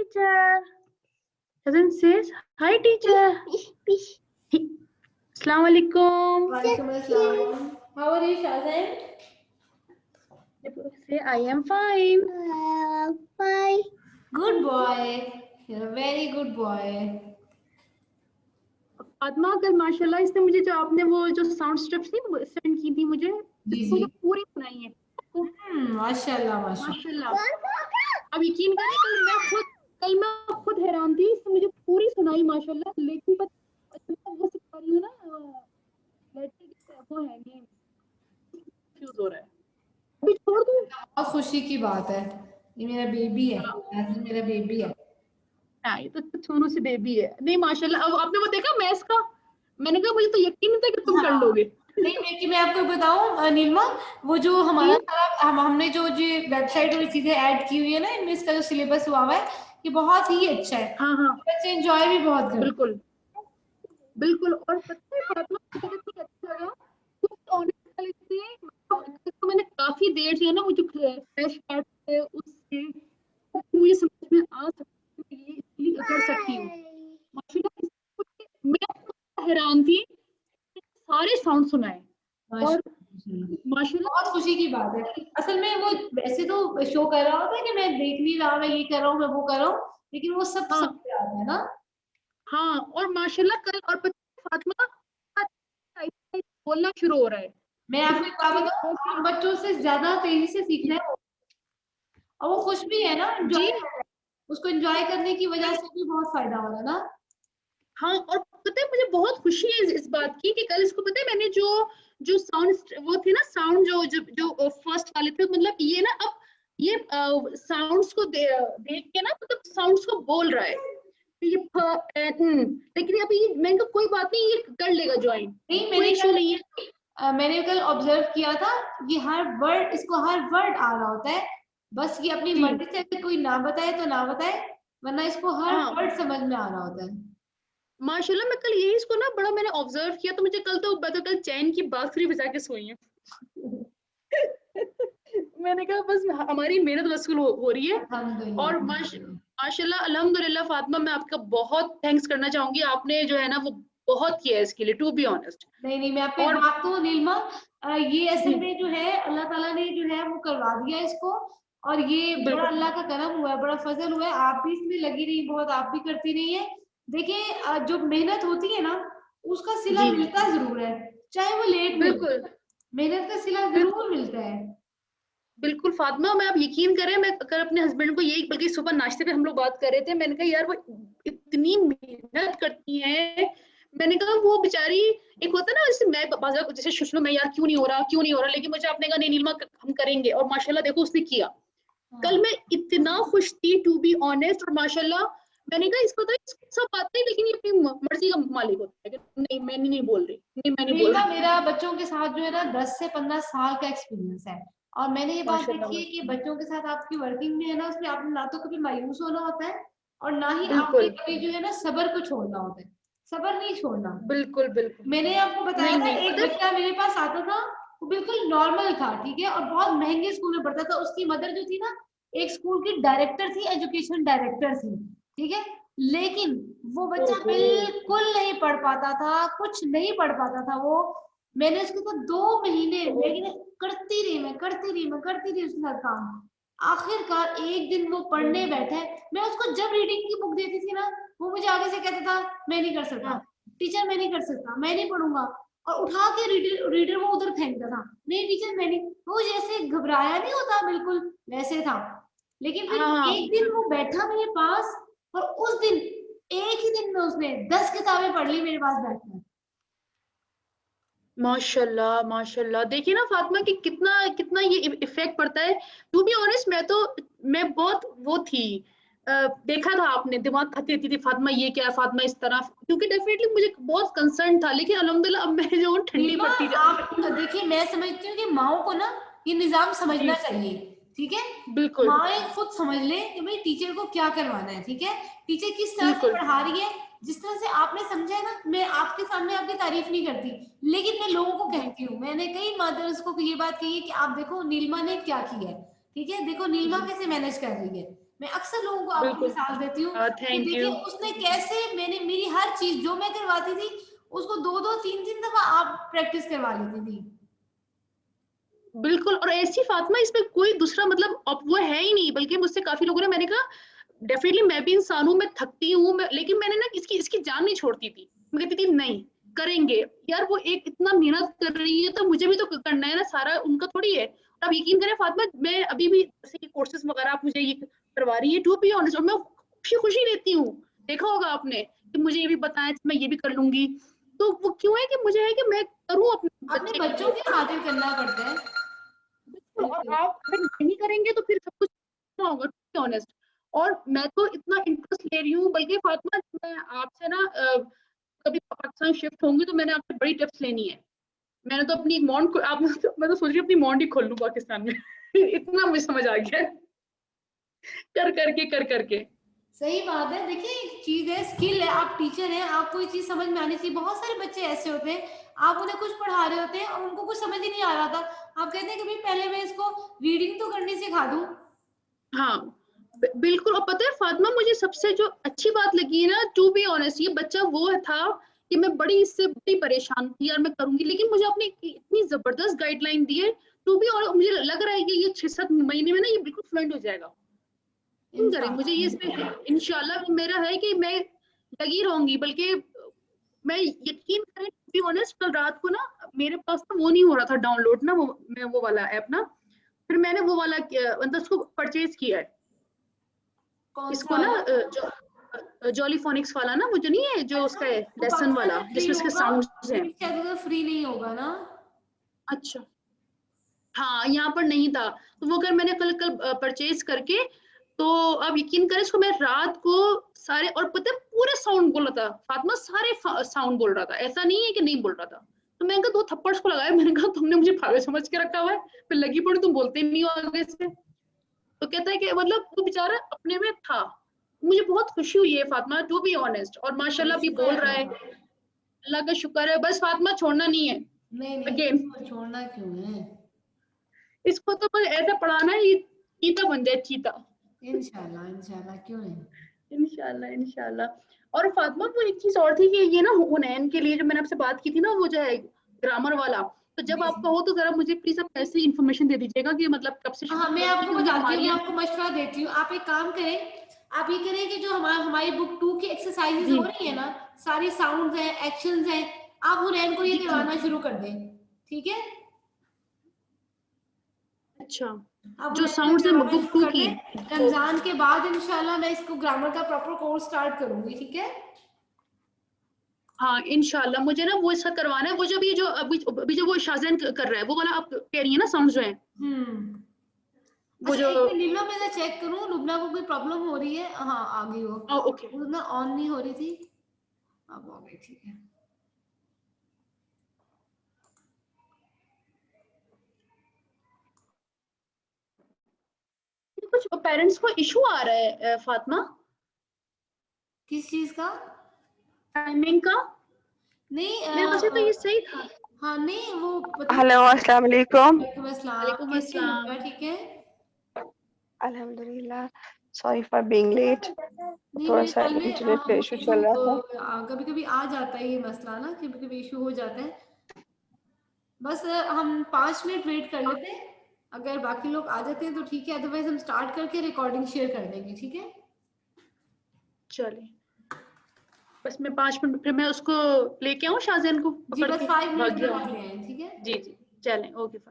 teacher. Hazan says, hi teacher. Assalamu alaikum. Walaikum assalam. How are you, Shazan? Say, I am fine. Bye. Good boy. You're a very good boy. Fatima कल माशाल्लाह इसने मुझे जो आपने वो जो sound strips नहीं सेंड की थी मुझे मुझे पूरी सुनाई है। माशाल्लाह माशाल्लाह। अब यकीन करें कल मैं खुद हैरान थी, इसने मुझे पूरी सुनाई माशाल्लाह, लेकिन वो सिखा रही हूँ ना वो है नहीं कंफ्यूज हो रहा है। अभी छोड़ दूँ? बहुत खुशी की बात है, ये मेरा बेबी है, मेरा बेबी है। हाँ ये तो छोनू से बेबी है। नहीं माशाल्लाह। अब आपने वो देखा मैथ्स का, मैंने कहा मुझे तो यकीन नहीं था कि तुम कर लोगे। नहीं लेकिन मैं आपको बताऊं नीलमा, वो जो हमारा सारा हमने जो वेबसाइट और चीजें ऐड की हुई है ना, इनमें इसका जो सिलेबस हुआ है ये बहुत ही अच्छा है। हाँ बच्चे एंजॉय भी बहुत करते। बिल्कुल बिल्कुल। और पता है फातिमा मुझे कितना अच्छा लगा तो मैंने काफी देर से ना वो जो फ्रेश पार्ट है उससे मुझे समझ में आ सकती है, ये इसलिए कर सकती हूँ माशाल्लाह। मैं हैरान थी, सारे साउंड सुनाए और माशाल्लाह बहुत खुशी की बात है। असल में वो वैसे तो शो कर रहा होता है कि मैं देख नहीं रहा, मैं ये कर रहा हूँ, मैं वो कर रहा हूँ, लेकिन वो सब समझ आता है ना। हाँ और माशाल्लाह कल और फातिमा बोलना शुरू हो रहा है। मैं आपको एक बात बताऊं, आप बच्चों से ज्यादा तेजी से सीखना है और वो खुश भी है ना, एंजॉय कर रहा है, उसको एंजॉय करने की वजह से भी बहुत फायदा हो रहा है ना। हाँ और पता है मुझे बहुत खुशी है इस बात की कि कल इसको पता है मैंने जो साउंड वो थे ना साउंड जो फर्स्ट वाले थे, मतलब ये ना अब ये साउंड्स को देख के ना मतलब साउंड्स को बोल रहा है ये लेकिन अभी मैंने कहा कोई बात नहीं, ये कर लेगा ज्वाइन, नहीं कोई इशू नहीं है। मैंने कल ऑब्जर्व किया था, ये हर वर्ड इसको हर वर्ड आ रहा होता है, बस ये अपनी मर्जी से अगर कोई ना बताए तो ना बताए, वरना इसको हर वर्ड समझ में आ रहा होता है माशाल्लाह। मैं कल यही इसको ना बड़ा मैंने ऑब्जर्व किया, तो मुझे कल चैन की बांसुरी बजा के सोई है। मैंने कहा बस हमारी मेहनत वसूल हो रही है। और माशाल्लाह अल्हम्दुलिल्लाह फातिमा, मैं आपका बहुत थैंक्स करना चाहूंगी, आपने जो है ना वो बहुत किया है इसके लिए, टू बी ऑनेस्ट। नहीं मैं आपको एक बात तो नीलमा, ये असल में जो है अल्लाह ताला ने जो है वो करवा दिया इसको, और ये बड़ा अल्लाह का करम हुआ है, बड़ा फजल हुआ है। आप भी इसमें लगी रही, बहुत आप भी करती रही है। देखिए जो मेहनत होती है ना उसका सिला मिलता जरूर है, चाहे वो लेट मिले, मेहनत का सिला जरूर मिलता है। बिल्कुल फातिमा, मैं आप यकीन करें, मैं कल अपने हस्बैंड को यही, बल्कि सुबह नाश्ते पे हम लोग बात कर रहे थे, मैंने कहा यार वो इतनी मेहनत करती हैं, मैंने कहा वो बेचारी, एक होता है ना जैसे मैं बाजार जैसे सोच लो मैं यार क्यों नहीं हो रहा, लेकिन मुझे आपने कहा नहीं नीलिमा हम करेंगे, और माशाल्लाह देखो उसने किया। कल मैं इतना खुश थी टू बी ऑनेस्ट, और माशाल्लाह मैंने कहा इसको तो सब आता है, लेकिन ये अपनी मर्जी का मालिक होता है। नहीं मैं नहीं बोल रही, नहीं मैं नहीं बोल रही। मेरा बच्चों के साथ जो है ना 10 से 15 साल का एक्सपीरियंस है, और मैंने ये बात देखी है कि बच्चों के साथ आपकी वर्किंग में है ना, उसमें आपने ना तो कभी मायूस होना होता है और ना ही आपने कभी जो है ना सब्र को छोड़ना होता है, सब्र नहीं छोड़ना। बिल्कुल बिल्कुल। मैंने आपको बताया था एक बच्चा मेरे पास आता था, वो बिल्कुल नॉर्मल था, ठीक है, और बहुत महंगे स्कूल में पढ़ता था, उसकी मदर जो थी ना एक स्कूल की डायरेक्टर थी, एजुकेशन डायरेक्टर थी, ठीक है, लेकिन वो बच्चा बिल्कुल नहीं पढ़ पाता था, कुछ नहीं पढ़ पाता था वो। मैंने उसके साथ 2 महीने लेकिन करती रही उसके साथ काम। आखिरकार एक दिन वो पढ़ने बैठे, मैं उसको जब रीडिंग की बुक देती थी ना, वो मुझे आगे से कहता था मैं नहीं कर सकता टीचर, मैं नहीं कर सकता, मैं नहीं पढ़ूंगा, और उठा के रीडर वो उधर फेंकता था, नहीं टीचर मैं नहीं। वो जैसे घबराया नहीं होता बिल्कुल वैसे था। लेकिन फिर एक दिन वो बैठा मेरे पास, और उस दिन एक ही दिन में उसने 10 किताबें पढ़ ली मेरे पास बैठकर। माशाल्लाह माशाल्लाह। देखिए ना फातिमा कि कितना कितना ये इफेक्ट पड़ता है। टू बी ऑनेस्ट मैं बहुत वो थी, देखा था आपने, दिमाग खाती रहती थी फातिमा ये क्या है, फातिमा इस तरह, क्योंकि डेफिनेटली मुझे बहुत कंसर्न था, लेकिन अल्हम्दुलिल्लाह अब मैं जो ठंडी पड़ती आप देखिए, मैं समझती हूँ कि माओ को ना ये निजाम समझना चाहिए, ठीक है, बिल्कुल माए खुद समझ ले कि भाई टीचर को क्या करवाना है, ठीक है, टीचर किस तरह से पढ़ा रही है, जिस तरह से आपने समझा है ना, मैं आपके सामने आपकी तारीफ नहीं करती, लेकिन मैं लोगों को कहती हूँ, मैंने कई मदर्स को ये बात कही है कि आप देखो नीलिमा ने क्या किया है, ठीक है, देखो नीलिमा जी कैसे मैनेज कर रही है। मैं अक्सर लोगों को आपको बिल्कुल। मिसाल देती हूँ कि थैंक देखिए यू। उसने कैसे, मैंने मेरी हर चीज जो मैं करवाती थी उसको 2-2 3-3 दफा आप प्रैक्टिस करवा लेती थी। बिल्कुल, और ऐसी फातिमा इसमें कोई दूसरा मतलब अब वो है ही नहीं, बल्कि मुझसे काफी लोगों ने, मैंने कहा डेफिनेटली मैं भी इंसान हूँ, मैं थकती हूँ, मैं, लेकिन मैंने ना इसकी इसकी जान नहीं छोड़ती थी। मैं कहती थी नहीं, करेंगे यार, वो एक इतना मेहनत कर रही है तो मुझे भी तो करना है ना, सारा उनका थोड़ी है। और आप यकीन करें फातिमा, मैं अभी भी जैसे कोर्सेज वगैरह आप मुझे ये करवा रही है, टू बी ऑनेस्ट, और मैं खुशी खुशी लेती हूँ। देखा होगा आपने कि मुझे ये भी बताया, मैं ये भी कर लूंगी। तो वो क्यों है कि मुझे है कि मैं करूँ अपने अपने बच्चे के बच्चों लिए। की खातिर करना पड़ता है। बिल्कुल, और बिल्कुल। आप अगर नहीं करेंगे तो फिर सब कुछ ना होगा, टू बी ऑनेस्ट। और मैं तो इतना इंटरेस्ट ले रही हूँ, बल्कि फातिमा मैं आपसे ना कभी पाकिस्तान शिफ्ट होंगी तो मैंने आपसे बड़ी टिप्स लेनी है। मैंने तो अपनी एक मॉन्ड को आप मैं तो सोच रही हूँ अपनी मॉन्ड ही खोल लूँ पाकिस्तान में। इतना मुझे समझ आ गया है, कर करके। सही बात है, देखिए एक चीज है, स्किल है, आप टीचर हैं, आपको ये चीज समझ में आनी चाहिए। बहुत सारे बच्चे ऐसे होते हैं, आप उन्हें कुछ पढ़ा रहे होते हैं और उनको कुछ समझ ही नहीं आ रहा था, आप कहते हैं कि भाई पहले मैं इसको रीडिंग तो करनी सिखा दूं। हाँ बिल्कुल। और पता है फातिमा, मुझे सबसे जो अच्छी बात लगी है ना, टू बी ऑनेस्ट, ये बच्चा वो था कि मैं बड़ी इससे बड़ी परेशान थी यार, मैं करूंगी, लेकिन मुझे आपने इतनी जबरदस्त गाइडलाइन दी है। टू बी, और मुझे लग रहा है कि ये 6-7 महीने में ना ये बिल्कुल फ्लुएंट हो जाएगा। यकीन करें, मुझे ये इसमें इंशाल्लाह। इंशाल्लाह मेरा है कि मैं लगी रहूंगी, बल्कि मैं यकीन करें, टू बी ऑनेस्ट, कल रात को ना मेरे पास ना वो नहीं हो रहा था डाउनलोड ना, मैं वो वाला ऐप ना, फिर मैंने वो वाला मतलब उसको परचेज किया है, कौन सा इसको ना वाला? जो जॉलीफोनिक्स वाला ना, मुझे नहीं है जो अच्छा, उसका है वो लेसन पाकिस्तान वाला, में फ्री जिसमें इसके होगा, साउंड्स हैं। ये शायद उधर फ्री नहीं होगा ना। अच्छा, हाँ यहाँ पर नहीं था, तो वो अगर मैंने कल कल परचेज करके, तो अब यकीन करें, इसको मैं रात को सारे, और पता है पूरे साउंड बोल रहा था फातिमा, सारे साउंड बोल रहा था, ऐसा नहीं है कि नहीं बोल रहा था। तो मैंने कहा 2 थप्पड़ उसको लगाए, मैंने कहा तुमने मुझे पागल समझ के रखा हुआ है, फिर लगी पड़ी, तुम बोलते नहीं हो आगे से। तो कहता है कि मतलब वो बेचारा अपने में था। मुझे बहुत खुशी हुई है फातिमा, टू बी ऑनेस्ट, और चलो माशाल्लाह भी शुक्र है बोल रहा अल्लाह है। का। अल्लाह का शुक्र है, बस फातिमा छोड़ना नहीं है। नहीं नहीं, अगेन इसको छोड़ना क्यों है। इसको तो बस ऐसा पढ़ाना है, चीता बन जाए, चीता। इंशाल्लाह इंशाल्लाह, क्यों नहीं। इंशाल्लाह इंशाल्लाह। और फातिमा, वो एक चीज और थी कि ये ना हुनैन के लिए जो मैंने आपसे बात की थी ना, वो जो है ग्रामर वाला, तो जब जी आपका जी। हो तो जरा मुझे प्लीज आप ऐसे इन्फॉर्मेशन दे दीजिएगा कि मतलब कब से हाँ, शुरू मैं होगी, आपको क्योंकि बताती हूँ, हमारे मैं यहाँ। आपको मशवरा देती हूँ। आप एक काम करें, आप ये करें कि जो हमारी बुक 2 की एक्सरसाइजेज जी हो रही है ना, सारी साउंड्स हैं, एक्शंस हैं, आप हुनैन को ये जी जी। करवाना शुरू कर दें। ठीक है, अच्छा, आप जो हुनैन को साउंड्स है करवाना बुक शुरू टू कर की। दें। रमजान के बाद इंशाल्लाह मैं इसको ग्रामर का प्रॉपर कोर्स स्टार्ट करूंगी। ठीक है। हाँ इंशाल्लाह, मुझे ना वो इसका करवाना है, वो जो भी जो अभी जो वो शाज़ैन कर रहा है, वो वाला आप कह रही है ना साउंड जो है, हम्म। वो अच्छा, जो। एक मिनट लीलो, मैं चेक करूं लुबना को कोई प्रॉब्लम हो रही है। हाँ, आ गई ओके। वो ना ऑन नहीं हो रही थी, अब आ गई। ठीक है। कुछ पेरेंट्स को इशू आ रहा है फातिमा, किस चीज का? टाइमिंग का। नहीं मेरे पास तो ये सही था। हाँ नहीं, वो पता नहीं। हेलो अस्सलाम वालेकुम। वालेकुम अस्सलाम, वालेकुम कैसे हैं अस्सलाम। लुबना, ठीक है? अल्हम्दुलिल्लाह, सॉरी फॉर बीइंग लेट। नहीं, थोड़ा मेरे सा ख्याल में इंटरनेट का वो इशू इशू चल रहा था। कभी कभी आ जाता है, ये मसला ना कभी कभी इशू हो जाता है। बस हम 5 मिनट वेट कर लेते हैं, अगर बाकी लोग आ जाते हैं तो ठीक है, अदरवाइज हम स्टार्ट करके रिकॉर्डिंग शेयर कर देंगे। ठीक है। चलिए, बस मैं 5 मिनट, फिर मैं उसको लेके आऊँ शाज़ैन को जी, पकड़ बस के। 5 मिनट भाग के गया। बाद ले आए, ठीक है। जी जी। चलें, okay.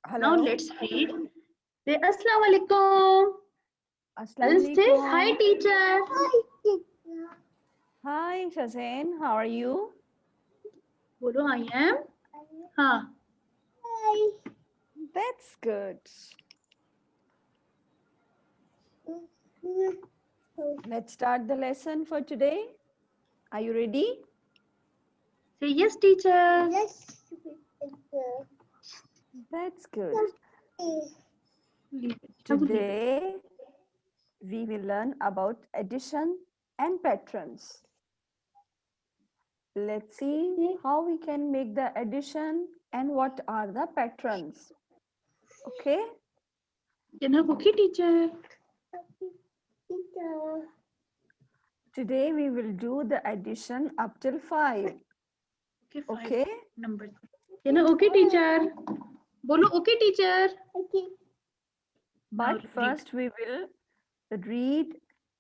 Now Hello. let's read. Say Assalamu alaikum. Assalamu Say hi alaikum. teacher. Hi, Shazen. How are you? बोलो I am. हाँ. That's good. Let's start the lesson for today. Are you ready? Say yes teacher. Yes. That's good. Leave it. Today, we will learn about addition and patterns. Let's see how we can make the addition and what are the patterns. Okay? Okay teacher. Today, we will do the addition up till 5. Okay. 5 Okay? numbers. Okay teacher. बोलो okay teacher. Okay. But read. first we will read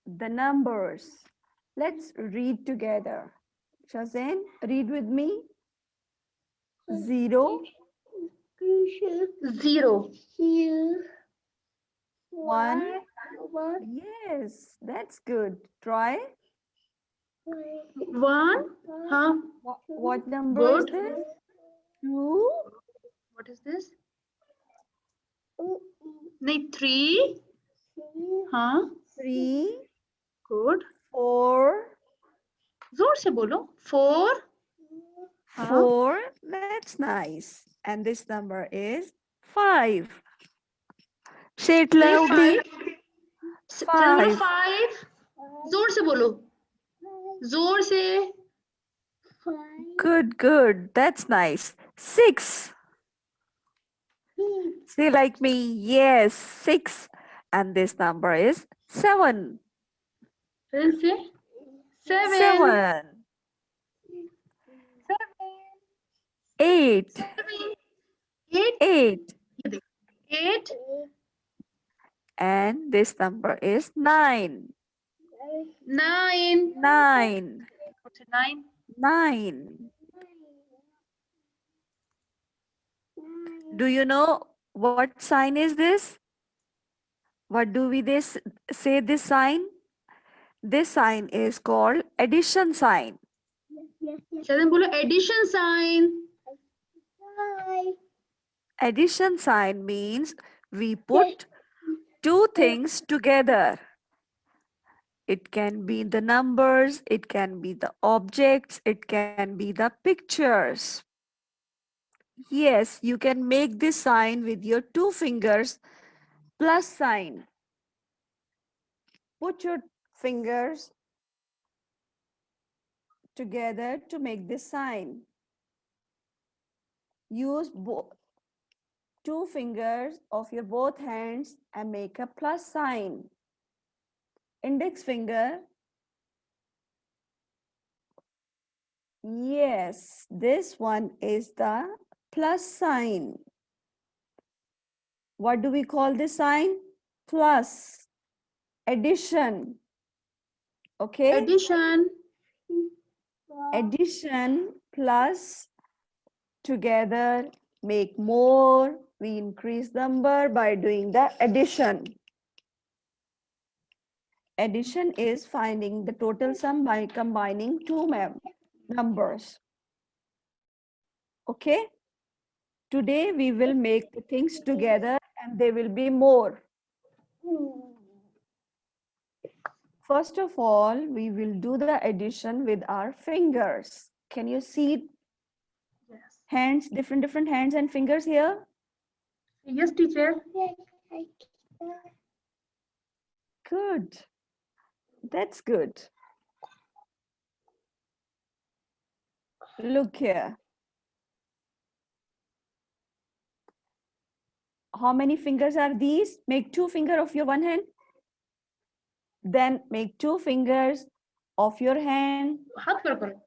the numbers. Let's read together. Shazen, read with me. 0, 0. 1. 1. Yes, that's good. Try. 1. हाँ. What number is Good. this? 2. What is this? नहीं 3. हाँ. 3. Good. 4. जोर से बोलो. 4. 4. That's nice. And this number is 5. Say it loudly. 5. 5. जोर से बोलो. जोर से. Good, good. That's nice. 6. Say like me. Yes, 6. And this number is 7. फिर से. 7. 7. 8. 8. 8. 8. And this number is 9. 9. 9. What's it? 9. 9. Do you know what sign is this? What do we say this sign? This sign is called addition sign. शायद बोलो addition sign. Addition sign means we put two things together. It can be the numbers, it can be the objects, it can be the pictures. Yes, you can make this sign with your 2 fingers, plus sign. Put your fingers together to make this sign. Use 2 fingers of your both hands and make a plus sign. Index finger. Yes, this one is the plus sign. What do we call this sign? Plus. Addition. Okay? Addition. Addition plus together make more. We increase number by doing the addition. Addition is finding the total sum by combining 2 numbers. Okay? Today we will make the things together and they will be more. First of all, we will do the addition with our fingers. Can you see Yes. hands, different hands and fingers here? Yes, teacher. Good. That's good. Look here. How many fingers are these? Make 2 fingers of your one hand. Then make 2 fingers of your hand. हाथ पर करो.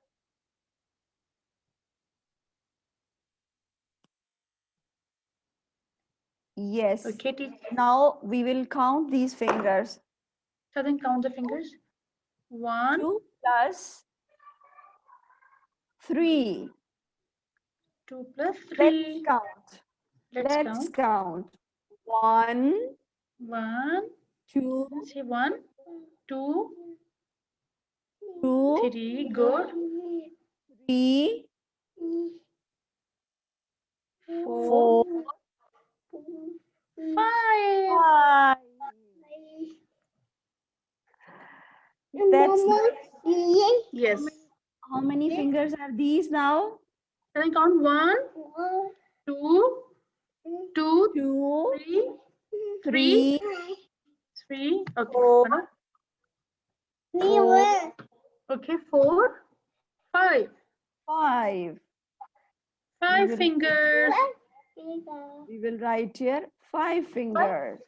Yes. Okay, teacher. Now we will count these fingers. So then count the fingers. 1. 2 plus 3. 2 plus Let's 3. count. Let's count. 1, 1, 2, say 1, 2, 2, 3, good. 3, 4, 4, 5. 5. That's nice. Yes. How many fingers are these now? Then count 1, 2, 2, 2, 3, 3, 3. Okay. 4, Mana? 4, Okay. 4, 5. 5. 5 will- fingers. We will write here 5 fingers.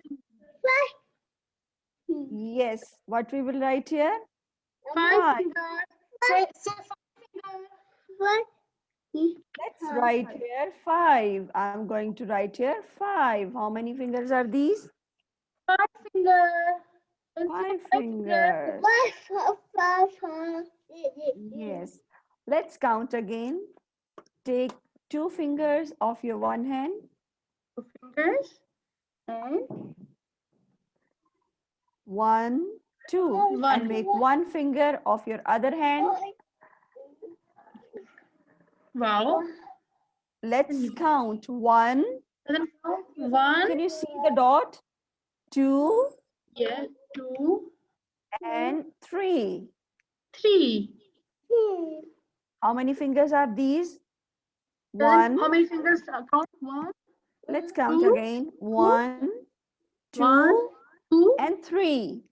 Yes. What we will write here? 5 5. fingers. Say 5 fingers. Let's write here 5. I'm going to write here 5. How many fingers are these? 5 fingers. Then say 5 5 fingers. fingers. Yes. Let's count again. Take 2 fingers of your one hand. 2 fingers. And 1, 2. One. And make 1 finger of your other hand. wow. Let's count 1. And then count 1. Can you see the dot? 2 Yeah. 2, and 3. 3. How many fingers are these? Then 1. how many fingers? Count 1, Let's count 2, again. 1, 2, 1, 2, and 3.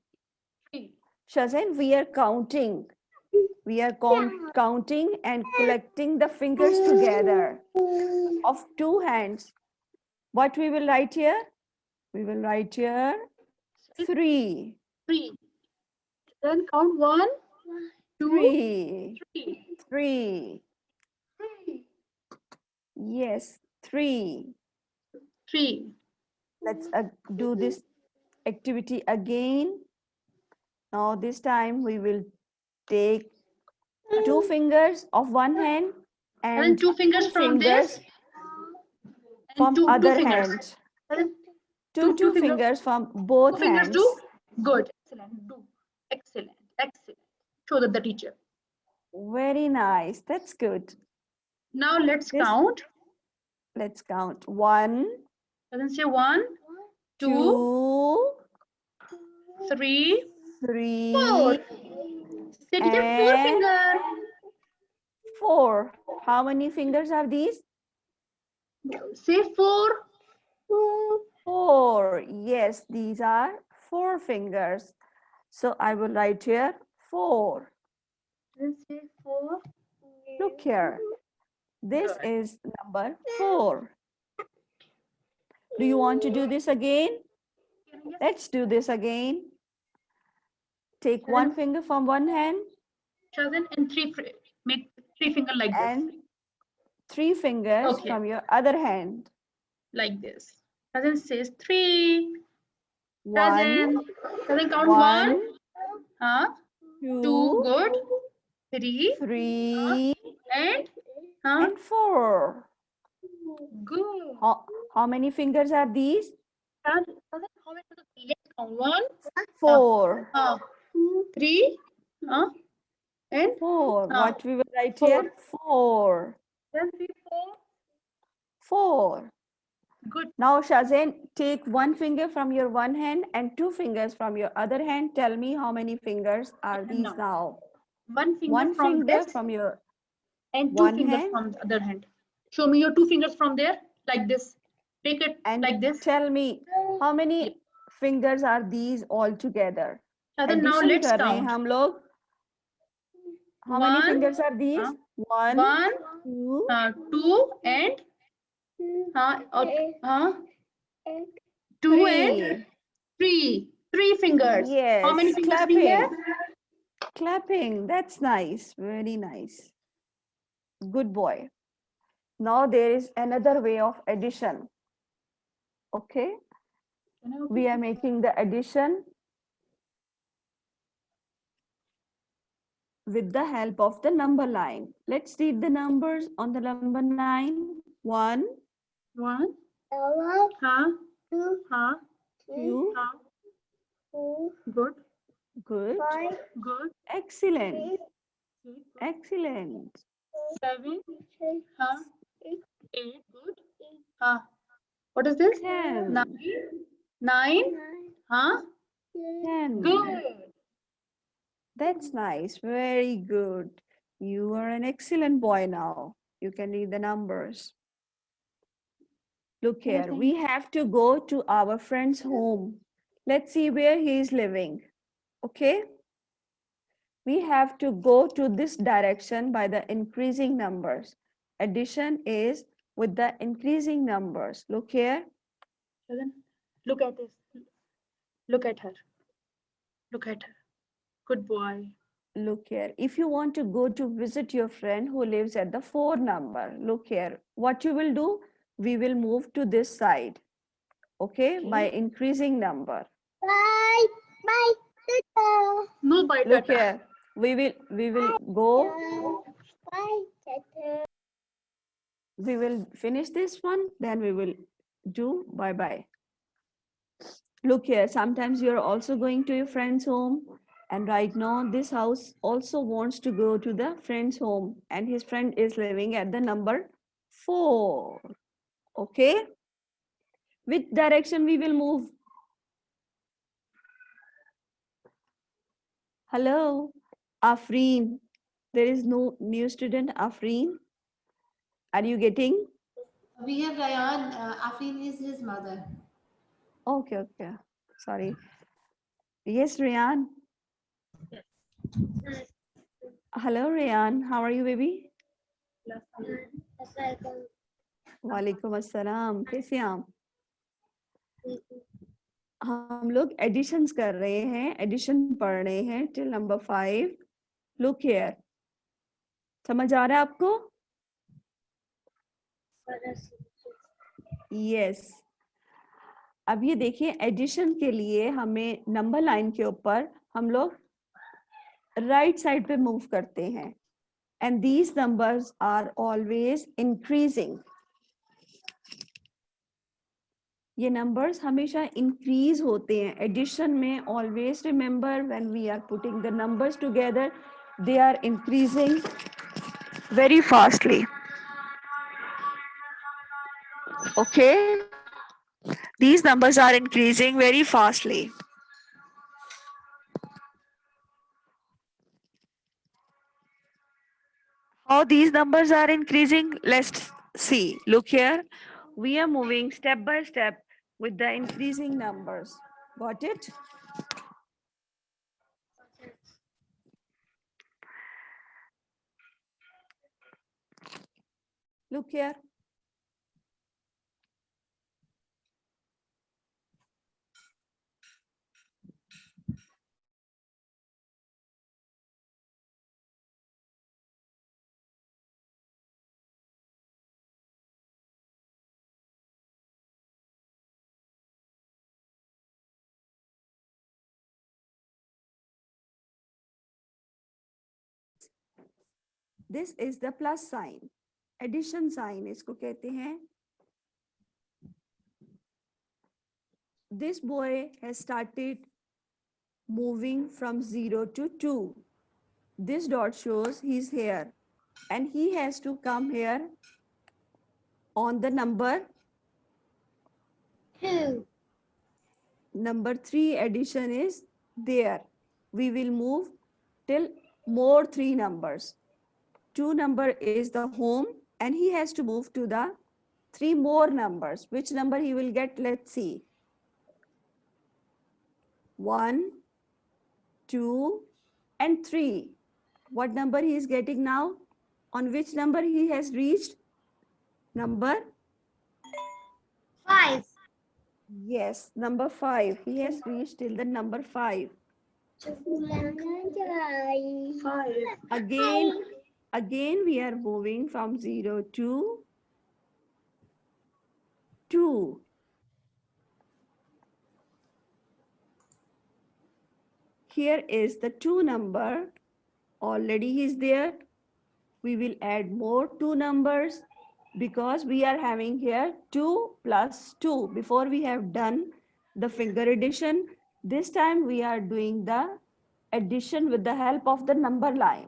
3. Shazin, we are counting. We are counting and collecting the fingers together of 2 hands. What we will write here? We will write here 3. 3. Then count 1, 2, 3. 3. 3. 3. Yes, 3. 3. Let's do this activity again. Now this time we will take 2 fingers of one hand And and 2 fingers from this. from And two other fingers. hand. And then Two two fingers from 2 both fingers hands. do. Good. Excellent. Do. Excellent. Excellent. Show that the teacher. Very nice. That's good. Now let's This- count. Let's count. 1, And then say 1, 2, 2, 3, 3, 4. Say teacher 4 And- fingers. 4. How many fingers are these? Say 4. 4. Yes, these are 4 fingers. So I will write here 4. Then say 4. Look here. This Good. is number 4. Do you want to do this again? Let's do this again. Take 1 finger from one hand Shazin, and 3 make 3 finger like this. and 3 fingers Okay. from your other hand. Like this. Shazin says 3. 1, Shazin count 1, 1. 2. 2, Good. 3. 3, And and 4. good. How many fingers are these? Shazin, how many? Let's count 1. 4. 3. And 4. Ah, What we will write 4. here? 4. then 3, 4. 4. Good. Now, Shazin, take 1 finger from your one hand and 2 fingers from your other hand. Tell me how many fingers are these No. now? 1 finger 1 from finger this from your and 2 one fingers hand. from the other hand. Show me your 2 fingers from there, like this. Take it and like this. tell me how many fingers are these all together? Shazin, now Addition let's कर रहे हैं count. हम लोग. How many 1, fingers are these? 1, 1, 2, 2 and 2 and 3. 3 fingers. Yes, How many fingers we clapping. have? Clapping. That's nice. Very nice. Good boy. Now there is another way of addition. Okay. We are making the addition with the help of the number line. Let's read the numbers on the number 9. 1, 1, one, हाँ two, हाँ three, You. हाँ four, good Good. five, good Excellent. six Excellent. 7 six, हाँ eight, 8 good हाँ what is this 10. 9 nine, हाँ 10. good That's nice. Very good. You are an excellent boy now. You can read the numbers. Look here. We have to go to our friend's home. Let's see where he is living. Okay? We have to go to this direction by the increasing numbers. Addition is with the increasing numbers. Look here. Shagan, look at this look at her good boy Look here. If you want to go to visit your friend who lives at the 4 number, look here. What you will do? We will move to this side. Okay? By increasing number. bye, bye, tata, no bite Look tata. here. We will go. bye, tata. We will finish this one. Then we will do bye-bye. Look here. Sometimes you're also going to your friend's home. And right now, this house also wants to go to the friend's home. And his friend is living at the number 4. Okay? Which direction we will move? Hello, Afreen. There is no new student, Afreen. Are you getting? We have Ryan. Afrin is his mother. Okay, okay. Sorry. Yes, Rian. Hello, Rian. How are you, baby? वालेकुम अस्सलाम कैसे हैं आप हम लोग editions कर रहे हैं एडिशन पढ़ रहे हैं टिल नंबर 5 लुक हियर समझ आ रहा है आपको यस अब ये देखिए एडिशन के लिए हमें नंबर लाइन के ऊपर हम लोग राइट साइड पे मूव करते हैं and these numbers are always increasing ये नंबर्स हमेशा इंक्रीज होते हैं एडिशन में always remember when we are putting the numbers together they are increasing very fastly okay these numbers are increasing very fastly how these numbers are increasing let's see look here we are moving step by step with the increasing numbers got it look here this is the plus sign addition sign इसको कहते हैं this boy has started moving from 0 to 2 this dot shows he's here and he has to come here on the number 3 addition is there we will move till more 3 numbers 2 number is the home and he has to move to the 3 more numbers which number he will get let's see 1 2 and 3 what number he is getting now on which number he has reached number 5. yes number 5 he has reached till the number 5 again we are moving from 0 to 2 here is the 2 number already is there we will add more 2 numbers because we are having here 2 plus 2. Before we have done the finger addition, this time we are doing the addition with the help of the number line.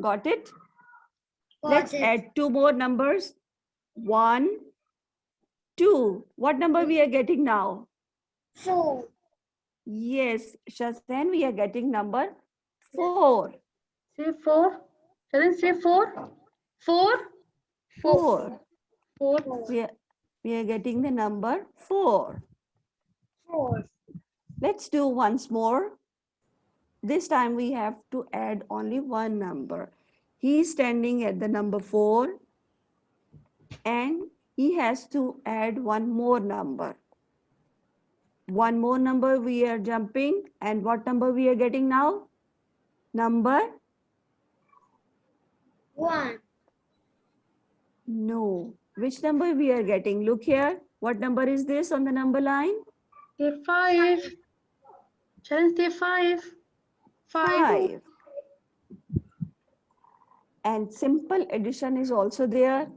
Got it? Let's add 2 more numbers. 1, 2. What number we are getting now? 4. Yes, Shazan, we are getting number 4. Say 4. Shazan, say 4. 4. 4. 4. We are getting the number 4. 4. Let's do once more. This time we have to add only one number. He is standing at the number 4 and he has to add one more number. One more number we are jumping, and what number we are getting now? Number? 1. No. Which number we are getting? Look here. What number is this on the number line? Say 5. Shazan, say 5. 5. 5. And simple addition is also there.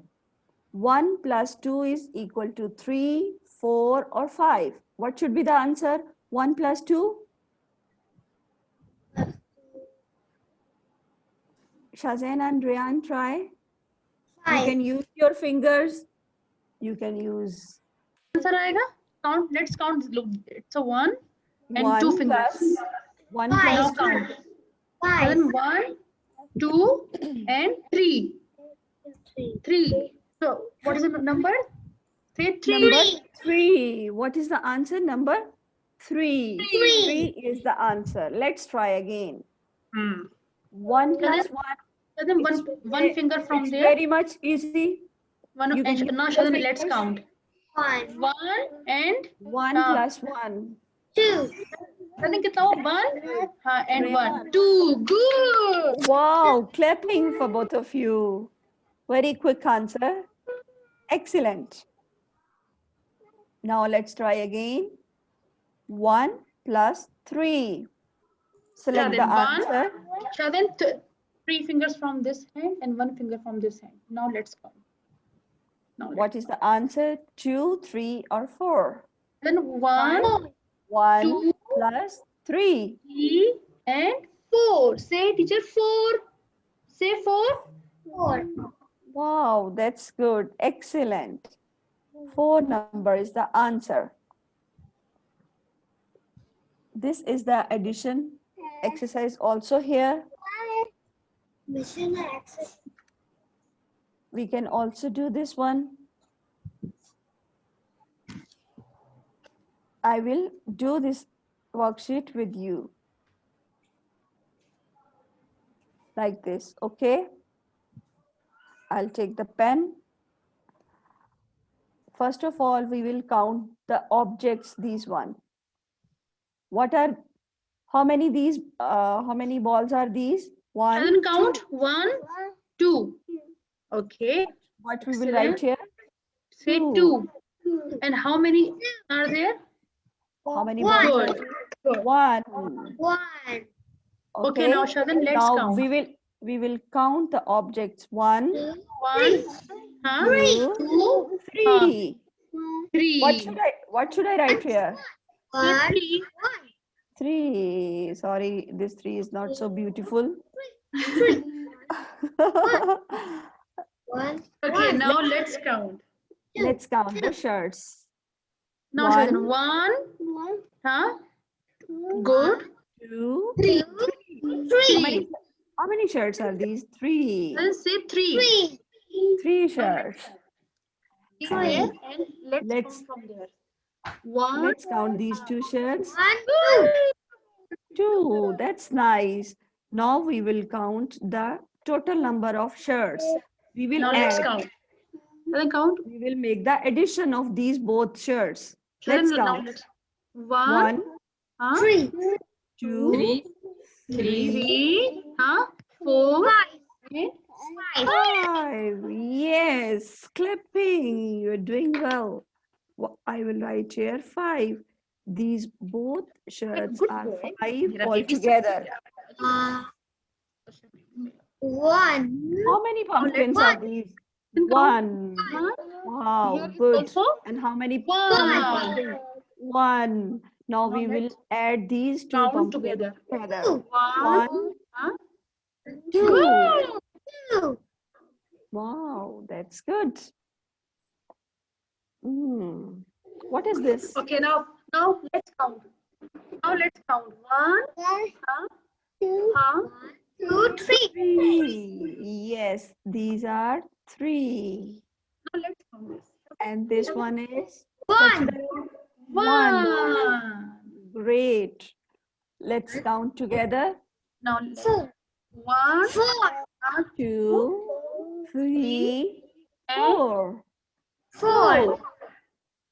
1 plus 2 is equal to 3, 4 or 5. What should be the answer? 1 plus 2? Shazan and Ryan, try. You 5. can use your fingers. You can use Answer आएगा? Count. Let's count. Look, it's a 1 and 1 2 fingers. plus 1 Five. Now plus count. 5. Shazan, 1, 2 and 3. 3. So what is the number? Say 3. number 3. What is the answer? Number 3. 3 is the answer. Let's try again. 1 plus 1. Shazan, one finger from It's there. very much easy. One you and can now use your Shazan, let's fingers. count. 1. 1 and 1 Ah. plus 1. 2. Shazan कितना हो? 1 हाँ and 1. 2. Good. Wow, clapping for both of you. Very quick answer. Excellent. Now let's try again. 1 plus 3. Select the then 1. answer. Shazan, 3 fingers from this hand and 1 finger from this hand. Now let's count. Now What is the answer? 2, 3 or 4? then 1, 1 2, plus 3. 3 and 4. Say teacher 4. Say 4. 4. Wow, that's good. Excellent. 4 number is the answer. This is the addition exercise also here. Mission access. We can also do this one. I will do this worksheet with you. Like this, okay? I'll take the pen. First of all, we will count the objects, these one. What are, how many balls are these? 1, Shazan, count. 1, 2. Okay. what we will write here? Say 2. And how many are there? How many One. balls are there? 1. 1. Okay, now Shazan, let's now count. we will count the objects. 1, 1, huh? 2, 2, 3. 3. What should I write here? 1. 3. 3. Sorry, this 3 is not so beautiful. 1. Okay, now let's count. Let's count the shirts. Now Shazan, 1, 1. huh? Good. 2. 3. How many shirts are these? 3. Shazan, say 3. 3 shirts. Okay, and let's count from there. 1, Let's count these 2 shirts. 1. 2. That's nice. Now we will count the total number of shirts. We will now let's add. count. Shazan, count. We will make the addition of these both shirts. Shazan, Let's now count. let's- 1, 1, huh? 3. 2, 3, 3, huh? 4, and 5. Yes, clapping. You're doing well. I will write here 5. These both shirts good are boy. 5 Mera all baby together. 1. How many pumpkins are these? Then count. One. One. Wow, Here is good. also And how many? one. One. Now Now we will let's add these two count pumpkins together. together. One. One, Huh? two. Good. Two. Wow, that's good. What is this? Okay, now let's count. Now let's count. One. One, Huh? two, Huh? two, three. Three. Yes, these are three. Now let's count this. And this one is? What should I do? One. One. Great. Let's count together. Now Four. one, Four. Two, three, and four. Four.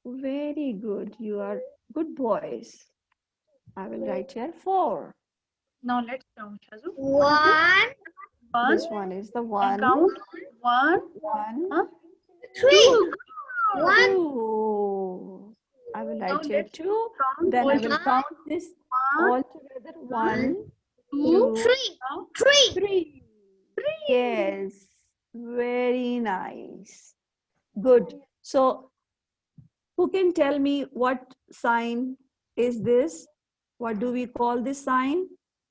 Very good. You are good boys. I will write here 4. now let's count, Shazu. One, One. This one is the And 1. count. One. 1, Huh? three. One, 2. I will write here let's 2. Count. Then I all will together. count this One, all together. 1, two, 2, three. count. Three. 3. Yes. Very nice. Good. So, who can tell me what sign is this? What do we call this sign?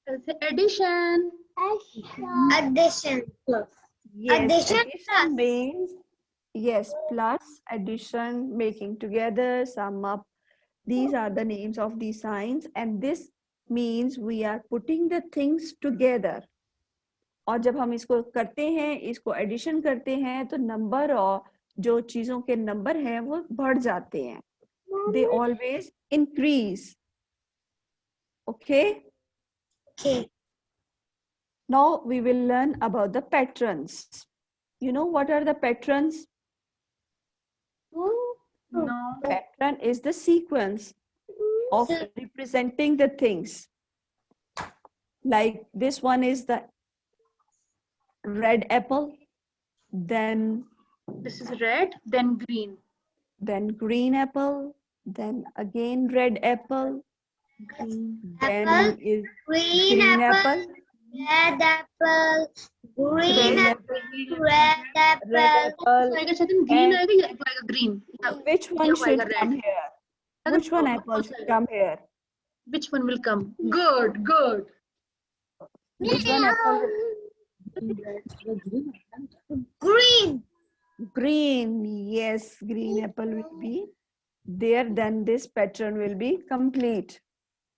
It's addition. Addition. Yes, Addition plus. means, yes, plus, addition, making together, sum up. These are the names of these signs, and this means we are putting the things together. और जब हम इसको करते हैं, इसको addition करते हैं, तो नंबर और जो चीजों के नंबर हैं वो बढ़ जाते हैं. They always increase. Okay? Okay. Now we will learn about the patrons. You know what are the patrons? No. Pattern is the sequence of representing the things. Like this one is the red apple, then This is red, then green. green apple, then again red apple, then Apple, is green green apple, apple, red apple, green Green apple, red red apple. apple. आएगा शायद green and- आएगा या वो आएगा green. Which one Yeah, should red. come here? Which one apple should come here? Which one will come? Good, good. Which one apple? Green. Green. Yes, green apple will be there. Then this pattern will be complete.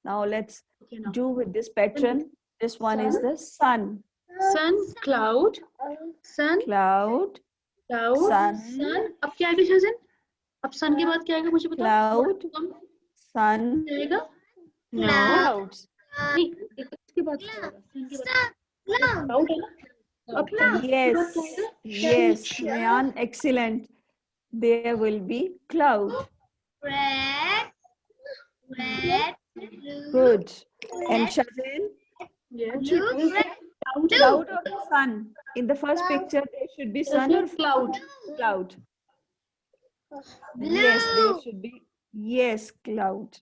Now let's Okay, now. do with this pattern. This one is the sun. Sun, cloud, sun, Cloud, cloud, sun, sun. अब क्या आएगा शायद? अब sun के बाद क्या आएगा मुझे बताओ? cloud, sun, क्या आएगा? clouds. नहीं, इसके बाद क्या आएगा? Sun के बाद Cloud. cloud है ना? अब इसके Yes, बाद क्या आएगा? yes, Mayan, excellent. There will be cloud. Red. Red. Blue. Good. And Shazin, Yes. Blue. Red. cloud or the sun? In the first picture, there should be sun or Cloud. cloud. Blue. Yes, there should be. Yes, cloud.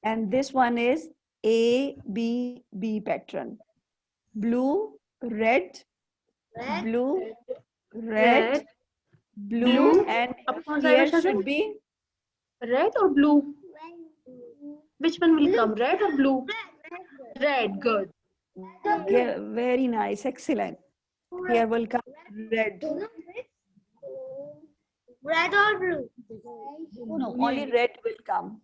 And this one is A, B, B pattern. Blue, red, Red. blue, red, Red, blue, and अब कौन सा आएगा here शायद? should be Red or blue? Which one will come? Red or blue? Red. Good. very nice, excellent. Here will come red. Red or blue? No, only red will come.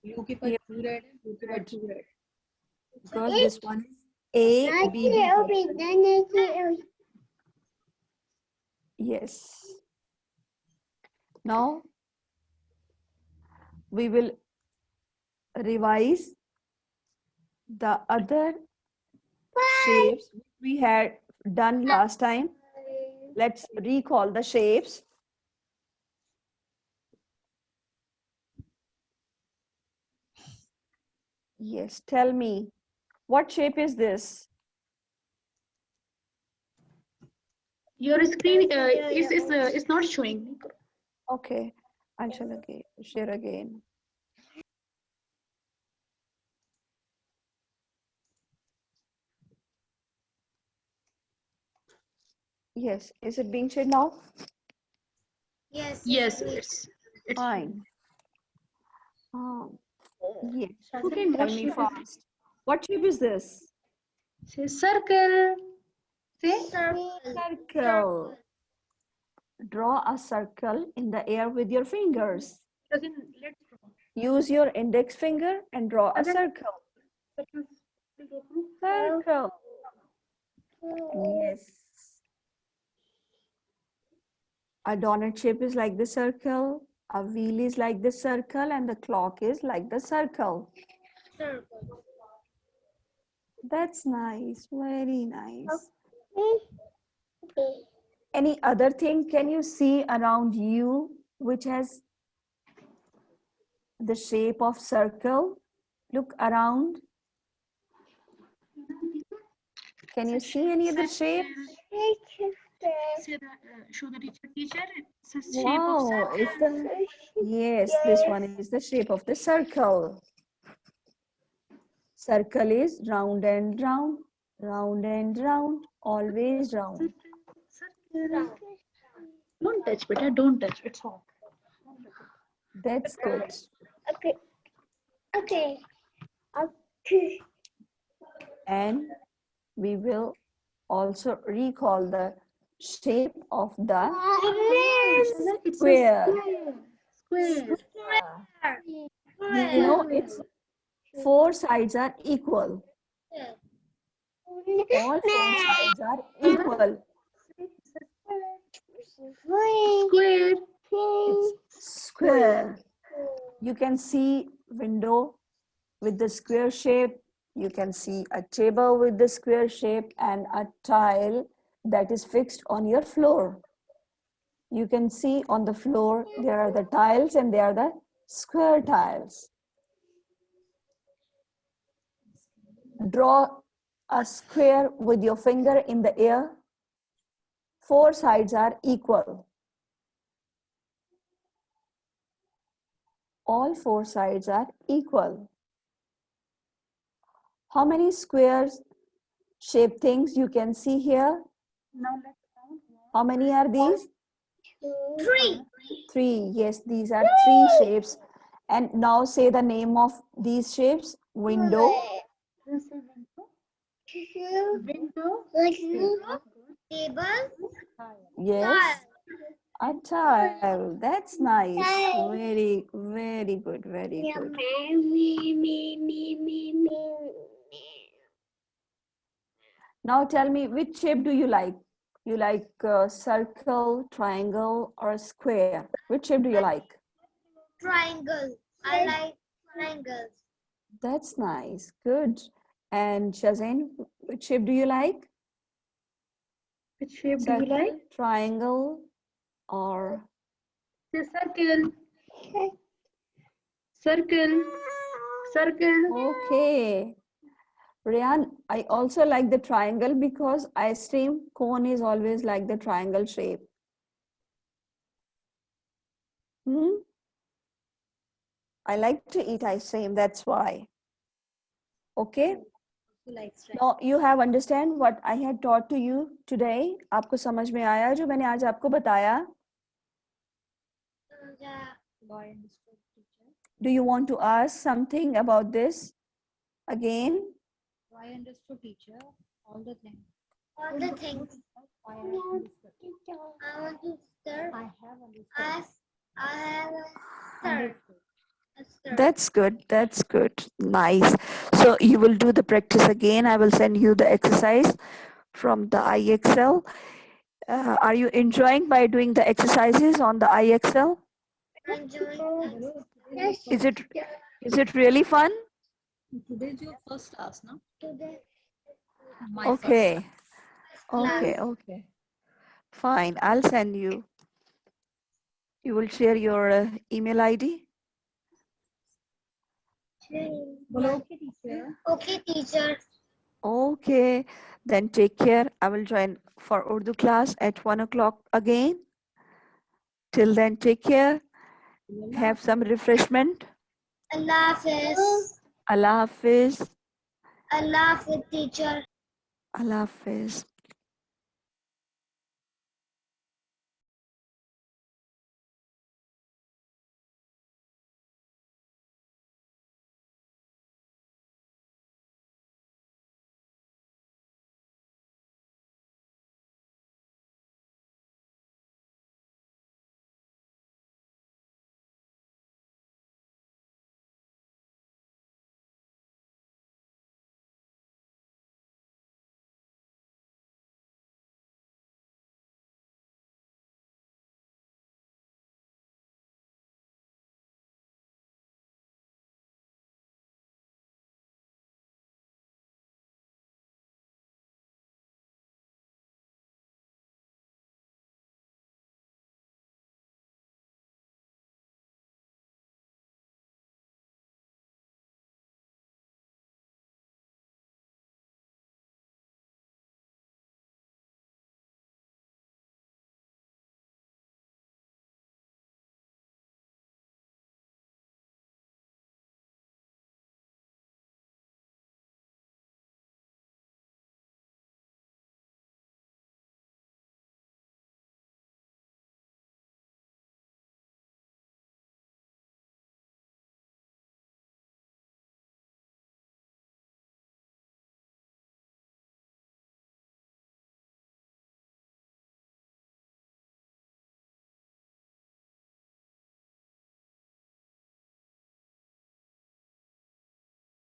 Blue के पास blue red है, blue के बाद blue red. Because this one is A, B, B pattern. Yes. Now we will revise the other shapes which we had done last time. Let's recall the shapes. Yes, tell me, what shape is this? Your screen is not showing. Okay, I shall again share again. Yes. Is it being shared now? Yes. Yes, it's Fine. Um, yes. okay. Tell What me shape is fast. What shape is this? say circle. Say Circle. Circle. Draw a circle in the air with your fingers. again. Let's draw. Use your index finger and draw a circle. Circle. Yes. A donut shape is like the circle. A wheel is like the circle, and the clock is like the circle. Circle. That's nice. Very nice. Okay. Any other thing can you see around you which has the shape of circle? Look around. Can you see any other shape? Say the show the teacher. Teacher, it's a shape of Wow, circle. it's the yes, this one is the shape of the circle. Circle is round and round, always round. Circle. Don't touch, beta. Don't touch. It's hot. That's good. Okay. Okay. Okay. And we will also recall the shape of the It's square. square. You know, its four sides are equal. All four sides are equal. Square. It's square. You can see window with the square shape. You can see a table with the square shape and a tile that is fixed on your floor. You can see on the floor, there are the tiles and they are the square tiles. Draw a square with your finger in the air. Four sides are equal. All four sides are equal. How many squares shaped things you can see here? Now let's count. How many are these? 3. Three. Yes, these are three shapes. And now say the name of these shapes. Window. Window. Table. Yes. A tile. That's nice. Very, very good. Very good. Now tell me, which shape do you like? You like circle, triangle, or square? Which shape do you like? Triangle. I like triangles. That's nice. Good. And Shazin, which shape do you like? Which shape do you like? Circle, triangle, or Say circle. Circle. Circle. okay. Rian, I also like the triangle because ice cream cone is always like the triangle shape. I like to eat ice cream, that's why. Okay. Now you have understand what I had taught to you today. आपको समझ में आया जो मैंने आज आपको बताया? Do you want to ask something about this again? I understood, teacher, all the things. All the things. I have understood. I want to stir. I have understood. I have stir. That's good. That's good. Nice. So you will do the practice again. I will send you the exercise from the IXL. Are you enjoying by doing the exercises on the IXL? Enjoy. Is it really fun? Today is your first class, no? Today. My Okay. class. Okay. Fine. I'll send you. You will share your email ID? Okay, teacher. Okay, teacher. Okay. Then take care. I will join for Urdu class at 1 o'clock again. Till then, take care. Have some refreshment. Allah Hafiz. Allah Hafiz. Allah Hafiz, teacher. Allah Hafiz.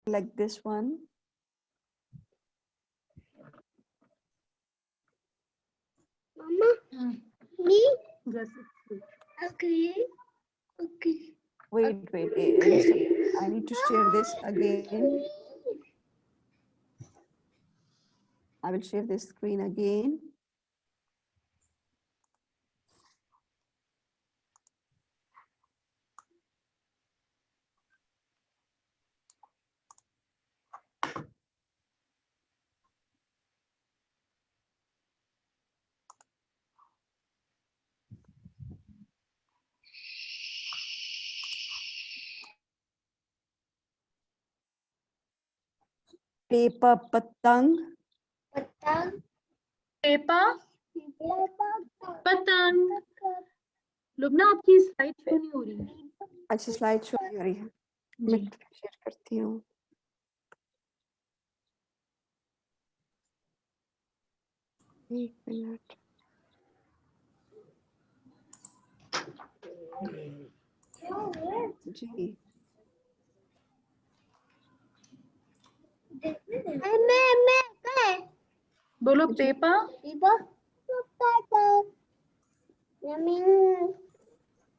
like this one. Mama, me? Okay. Okay. Wait, I need to share this again. I will share this screen again. Peppa पतंग, Patang. Peppa Patang. पतंग। लुबना आपकी slide show नहीं हो रही है। अच्छा slide show नहीं हो रही है, मैं जी शेयर करती हूँ। एक मिनट। जी मैं बोलो पेपा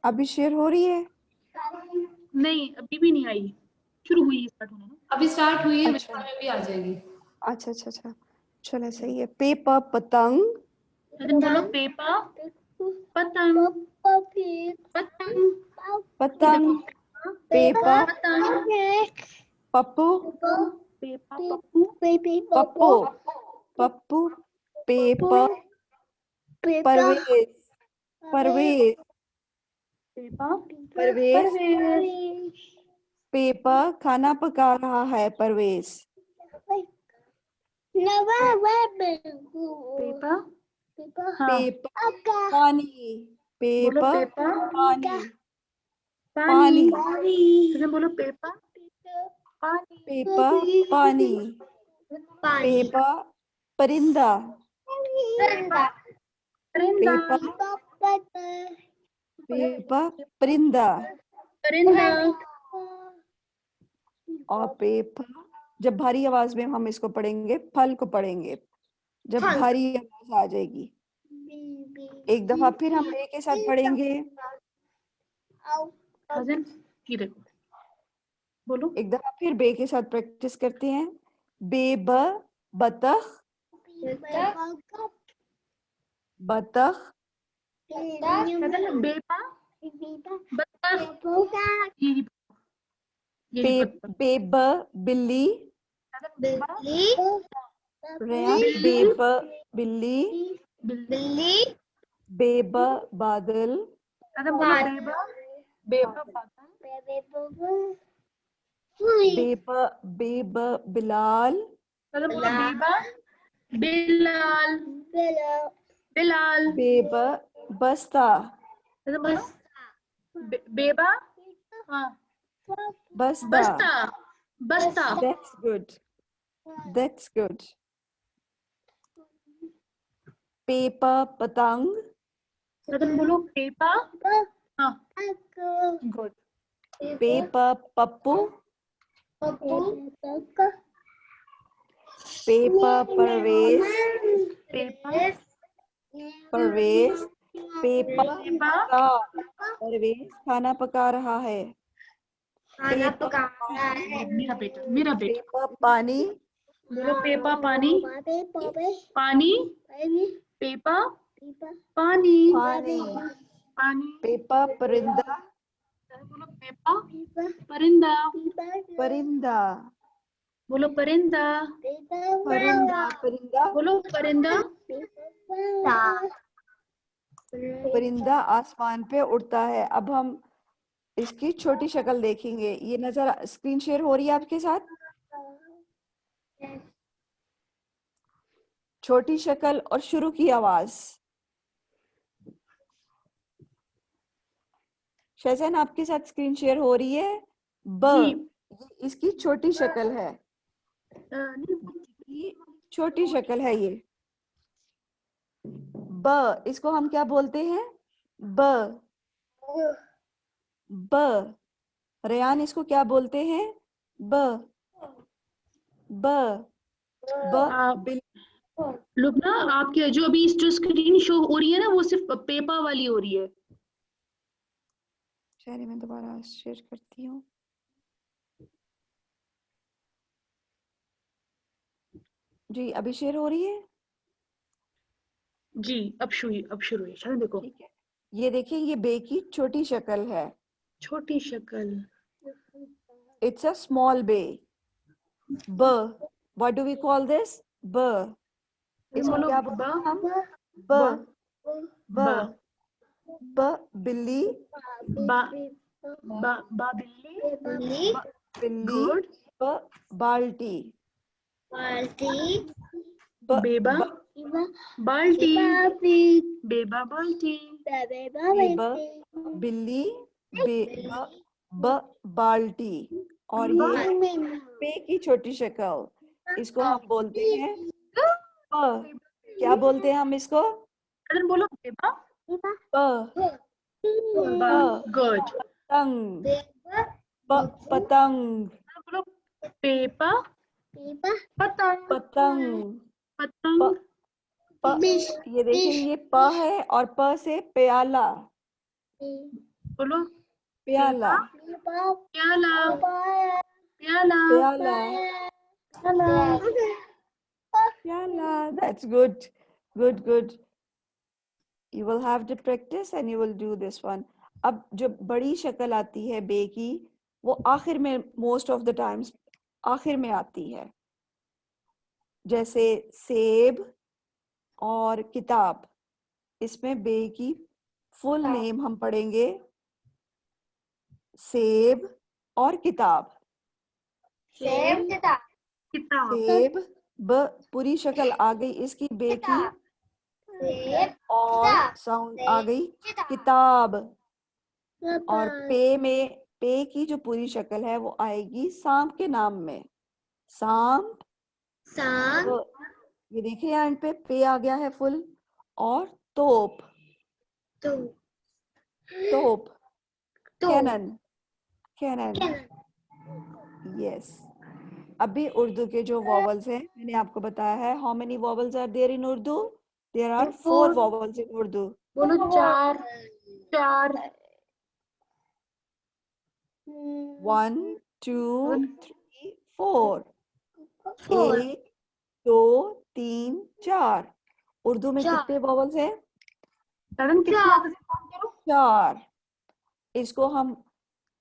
अभी शेयर हो रही है? नहीं, अभी भी नहीं आई, शुरू हुई है स्टार्ट होना ना। अभी स्टार्ट हुई है, अच्छा। मेरे में भी आ जाएगी। अच्छा चलो सही है। पेपा पतंग, बोलो पेपा पतंग पतंग पतंग, पेपा पतंग पप्पू, पेपा पप्पू पप्पू पप्पू, पेपा परवेज, परवेज पेपा परवेज, परवेज पेपा खाना पका रहा है परवेज, पेपा हाँ पेपा पानी, बोलो पेपा पेपा पानी, पानी पानी, फिर बोलो पेपा पानी पेपा पानी, पेपा परिंदा, परिंदा पेपा पेपा परिंदा, परिंदा और पेपा, जब भारी आवाज में हम इसको पढ़ेंगे, फल को पढ़ेंगे जब भारी आवाज आ जाएगी। एक दफा फिर हम ए के साथ पढ़ेंगे। कजन ये देखो बोलो एक दफा फिर बे के साथ प्रैक्टिस करते हैं। बेब बतख, बतख, कजन बेपा बतख यही बेब बिल्ली, रेयान बिल्ली बेब बिल्ली, बिल्ली बेब बादल, कजन बोलो बेबा बेबा बादल बेब बेब बिलाल, कजन बोलो बेबा बिलाल बिलाल बेब बस्ता, कजन बोलो बेबा हाँ बस्ता। बस्ता बस्ता That's good. That's good. पेपा पतंग, कजन बोलो पेपा हाँ गुड पेपा पप्पू, पेपा परवेज, पेपा परवेज, पेपा पेपा परवेज खाना पका रहा है। पेपा मेरा बेटा पेपा पानी, बोलो पेपा पानी पानी पेपा पानी पानी, पानी पेपा परिंदा, बोलो पेपा परिंदा परिंदा, बोलो परिंदा परिंदा, परिंदा, बोलो परिंदा परिंदा आसमान पे उड़ता है। अब हम इसकी छोटी शक्ल देखेंगे। ये नजर स्क्रीन शेयर हो रही है आपके साथ? छोटी शक्ल और शुरू की आवाज। शहजान आपके साथ स्क्रीन शेयर हो रही है? जी ये इसकी छोटी शक्ल है, ये छोटी शक्ल है ये। ब इसको हम क्या बोलते हैं? ब ब रेयान इसको क्या बोलते हैं? ब ब ब आप बिल लोग ना, आपके जो अभी जो स्क्रीन शो हो रही है ना, वो सिर्फ पेपा वाली हो रही है। चलिए मैं दोबारा शेयर करती हूँ। जी अभी शेयर हो रही है। जी अब शुरू हुई, चलो देखो। ठीक है, ये देखिए ये बे की छोटी शक्ल है। छोटी शक्ल। It's a small B. ब what do we call this? ब। इसको बोलो क्या बा। बोलते हैं हम? ब ब बा ब बिल्ली। बा बा बा बिल्ली। ब बिल्ली। गुड। ब बाल्टी। ब बेबा ब बाल्टी। बेबा बाल्टी। ब बिल्ली। बे ब ब बाल्टी। और ये बे की छोटी शक्ल, इसको हम बोलते हैं प। क्या बोलते हैं हम इसको? अदर बोलो बेबा। प बा प गुड। पतंग। प पतंग। बोलो पेपा पतंग। पतंग। प पतंग। प ये देखिए ये प है और प से प्याला। बोलो प्याला। प्याला प्याला प्याला। प्याला। That's good. Good, good. You will have to practice and you will do this one. अब जो बड़ी शक्ल आती है बे की, वो आखिर में most of the times आखिर में आती है। जैसे सेब और किताब, इसमें बे की फुल नेम हम पढ़ेंगे सेब और किताब। किताब। सेब ब पूरी शक्ल आ गई इसकी बे की, और साउंड आ गई किताब। और पे की जो पूरी शक्ल है वो आएगी सांप के नाम में। सांप। ये देखिए यहाँ पे पे आ गया है फुल। और तोप। तोप। कैनन। कैनन। यस। अभी उर्दू के जो वॉवल्स हैं मैंने आपको बताया है। How many vowels are there in Urdu? There are 4 vowels in Urdu. बोलो चार। चार। 1 2 3 4। फोर। 1 2 3 4। उर्दू में कितने वॉवल्स हैं? मैडम कितने आगे से काउंट करो? 4। इसको हम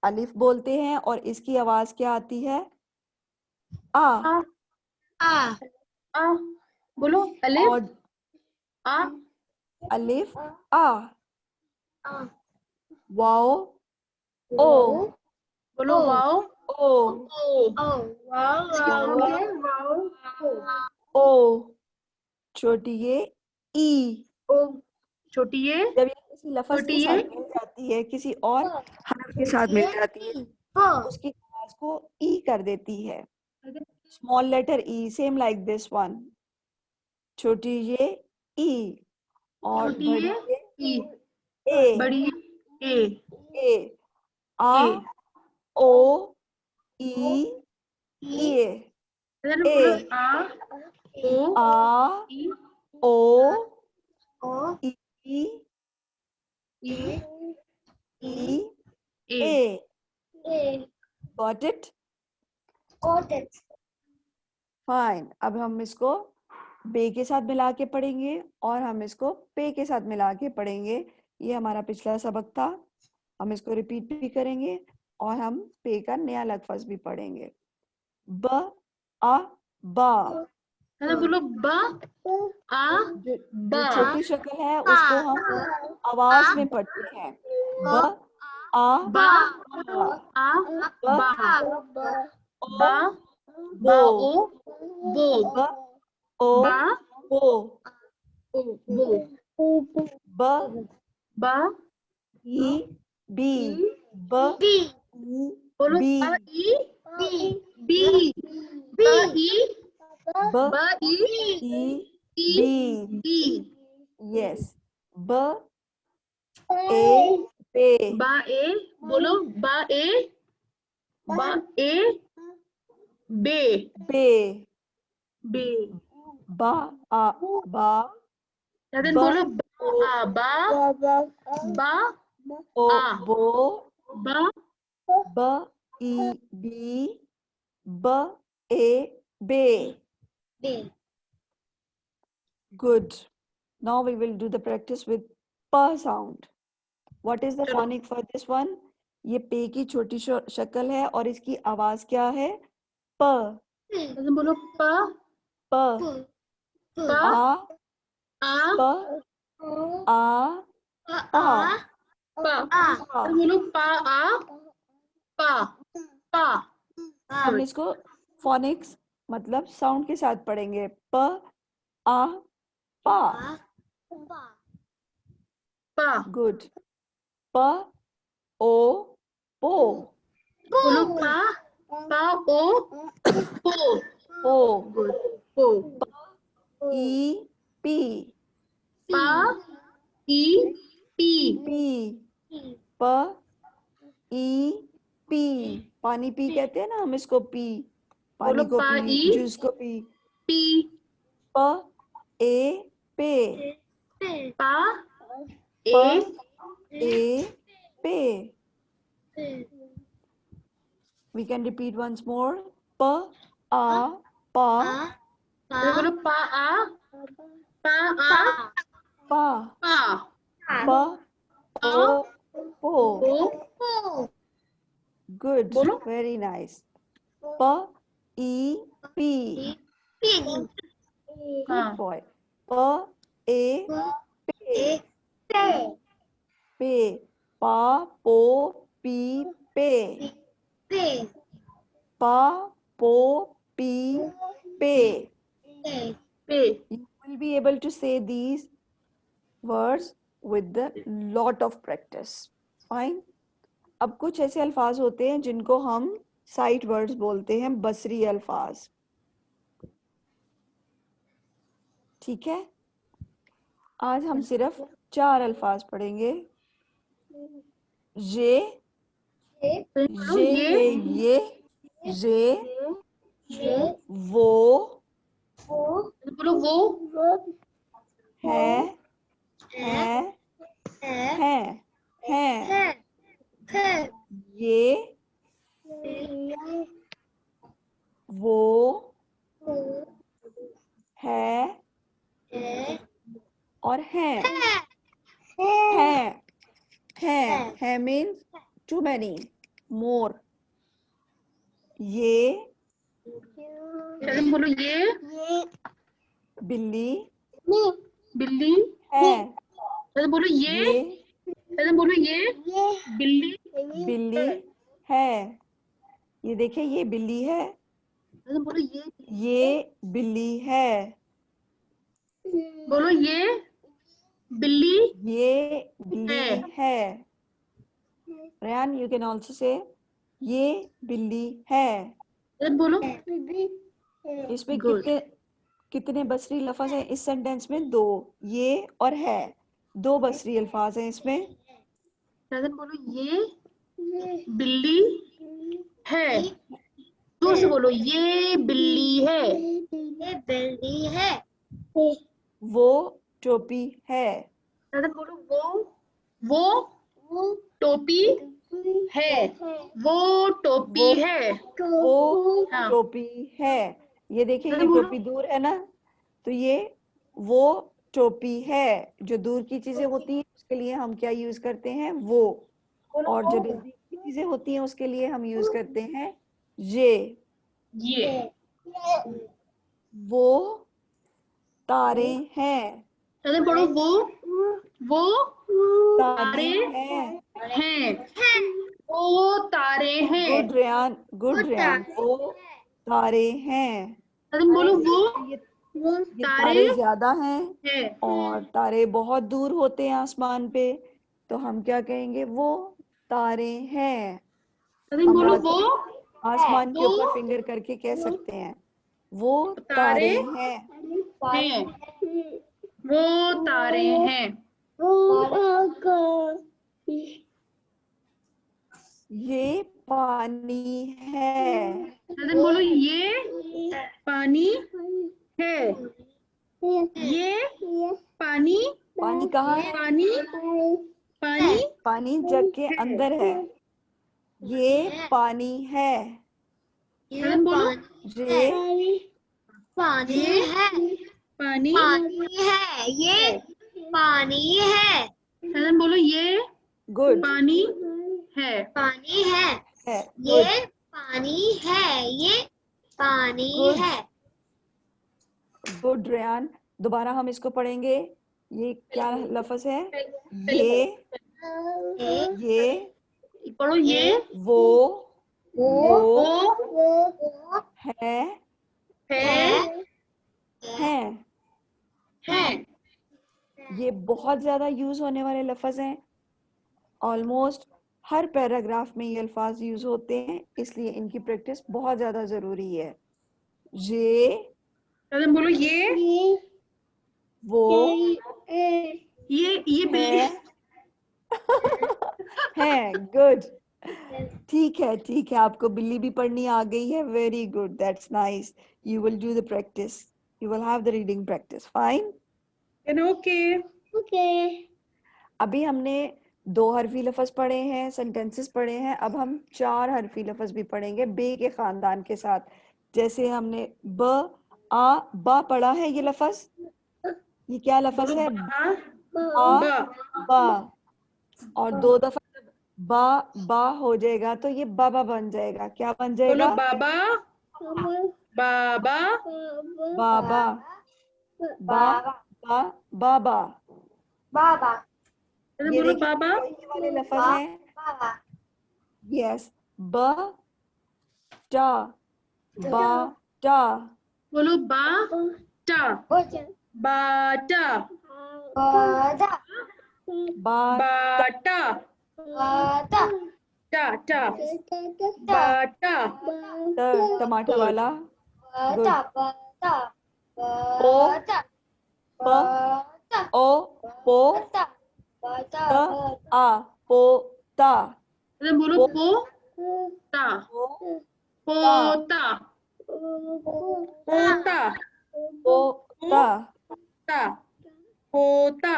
अलिफ बोलते हैं और इसकी आवाज क्या आती है? आ। आ। बोलो अलिफ और आ। अलिफ आ। वाओ ओ। बोलो वाओ ओ वाओ ओ। छोटी ये ई। ओ। छोटी ये जब ये किसी लफ्ज छोटी के ये साथ मिल जाती है, किसी और हरफ के साथ मिल जाती है, उसकी आवाज को ई कर देती है। Small letter E, same like this one. छोटी ये ई और छोटी बड़ी ये ये ई। ए। बड़ी ये ए। ए आ ए। ओ ई ए मैडम ए बोलो आ ओ आ ई ओ ई ई ई ए। ए। Got it? फाइन। अब हम इसको बे के साथ मिला के पढ़ेंगे और हम इसको पे के साथ मिला के पढ़ेंगे। ये हमारा पिछला सबक था, हम इसको रिपीट भी करेंगे और हम पे का नया लफ्ज भी पढ़ेंगे। ब आ बा। मैडम बोलो बा आ जो बा। छोटी शक्ल है उसको हम आवाज में पढ़ते हैं। ब आ बा बा। आ ब बा। ओ बा बो। बा ओ बो। ब ओ बा बो। ओ बो। ब बा ई बी। ई ब बी। ई बोलो बी। बा ई बी। बा ई ब बा ई ई ई बी। बी। यस। ब ए बे। बा ए। बोलो बा ए बा ए बे, बे, बे। बा, आ, बा, राधन ब, बोलो ओ, बा, बा, ओ, आ, बो, बा, ब, ई, बी, ब, ए, बे. Good. Now we will do the practice with p sound. What is the चलो। phonic for this one? ये पे की छोटी शक्ल है और इसकी आवाज क्या है? प, राधन बोलो प, प, प, आ, आ, प, आ, पा, पा। पा. राधन बोलो पा, आ, पा, पा। हम इसको phonics मतलब साउंड के साथ पढ़ेंगे. प, आ, पा. पा। Good. प, ओ, पो, बोलो पा, पा, ओ, पो, पो. पो। ई, पी, पा, ई, पी, पी, प, ई, पी. पानी पी कहते हैं ना हम इसको. पी, पानी बोलो को पा, पी, ई, जूस को पी. पी, प, ए, पे, पा, प, ए, ए, पे. We can repeat once more. प, आ, पा, बोलो पा, आ, पा, आ, पा, पा, प, ओ, पो. ओ, Good. बोलो। Very nice. प, ई, पी. Good हाँ। boy. प, ए, पे, पे. पा, पो, पी, पे. पा, पो, पी, पे. पे। You will be able to say these words with the lot of practice. Fine. अब कुछ ऐसे अल्फाज होते हैं जिनको हम साइट वर्ड्स बोलते हैं, बसरी अल्फाज. ठीक है. आज हम सिर्फ 4 अल्फाज पढ़ेंगे. ये, बोलो ये, वो, बोलो वो, है, ये, वो, है और हैं. है means too many, more. ये, बोलो ये, बिल्ली, बिल्ली है. बोलो ये, बोलो ये, बिल्ली बिल्ली है. ये देखिए, ये बिल्ली है. बोलो ये बिल्ली है. बोलो ये बिल्ली ये बिल्ली है. Ryan, you can also say ये बिल्ली है. बोलो। इसमें Good. कितने बसरी लफ्ज हैं इस सेंटेंस में? 2. ये और है, 2 बसरी अल्फाज हैं इसमें. बोलो ये बिल्ली है. जोर से बोलो ये बिल्ली है. वो टोपी है. बोलो वो टोपी है. वो टोपी है. वो हाँ। टोपी है. ये देखिए, ये टोपी दूर है ना, तो ये वो टोपी है. जो दूर की चीजें होती हैं उसके लिए हम क्या यूज करते हैं? वो. और जो नजदीक की चीजें होती हैं उसके लिए हम यूज करते हैं ये. वो तारे हैं. बोलो वो तारे हैं. वो तारे हैं. Good Rayan, good Rayan. वो तारे हैं. बोलो वो ये तारे ज्यादा हैं है. और तारे बहुत दूर होते हैं आसमान पे, तो हम क्या कहेंगे? वो तारे हैं. हम बोलो वो आसमान के ऊपर फिंगर करके कह सकते हैं वो तारे हैं. वो तारे हैं. ये पानी है। शाज़न बोलो ये पानी है। ये पानी पानी कहाँ है? पानी पानी पानी जग के अंदर है। ये पानी है। शाज़न बोलो ये पानी है पानी पानी है ये पानी है शाज़न बोलो ये गुड पानी है। पानी है है। ये पानी है ये पानी Good. है गुड रेयान, दोबारा हम इसको पढ़ेंगे। ये क्या लफ्ज है? ये पढ़ो ये वो वो है है हैं। ये बहुत ज्यादा यूज होने वाले लफ्ज हैं। ऑलमोस्ट हर पैराग्राफ में ये अल्फाज यूज होते हैं, इसलिए इनकी प्रैक्टिस बहुत ज्यादा जरूरी है। ये शाज़न बोलो ये वो ये बिल्ली है है। गुड, ठीक है, आपको बिल्ली भी पढ़नी आ गई है। Very good, that's nice. You will do the practice, you will have the reading practice. Fine. Okay. Okay अभी हमने 2 हरफी लफ्ज पढ़े हैं, सेंटेंसेस पढ़े हैं। अब हम 4 हरफी लफ्ज भी पढ़ेंगे बे के खानदान के साथ। जैसे हमने ब आ बा पढ़ा है, ये लफ्ज, ये क्या लफ्ज है? बा बा। और 2 दफा जब बा हो जाएगा तो ये बाबा बन जाएगा। क्या बन बोलो जाएगा? बाबा बाबा बाबा। बा बाबा। बाबा ये बोलो देखिए, बाबा ये वाले लफ्ज हैं। बाबा यस, ब टा बा टा। बोलो बाटा बाटा बादा बा बाटा बादा टा टा बाटा टमाटर वाला। बादा बादा ओ बादा प ओ पो बादा त आ पोता। बोलो पोता पोता पोता पोता ता पोता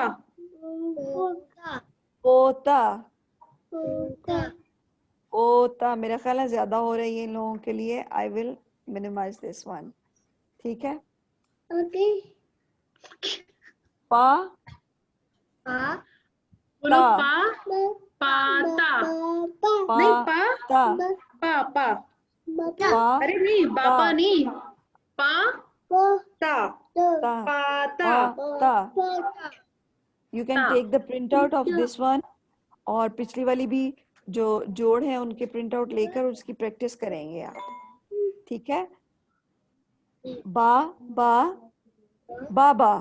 पोता बादा पोता। मेरा ख्याल है ज्यादा हो रही है इन लोगों के लिए। I will minimise this one. ठीक है। ओके पा बोलो ता पा पाता पा नहीं पा ता पा पा अरे नहीं बापा नहीं पा ता ता पाता ता। यू कैन ता। Take the print out of this one, और पिछली वाली भी जो जोड़ है उनके प्रिंट आउट लेकर उसकी प्रैक्टिस करेंगे आप। ठीक है। बा बा बाबा।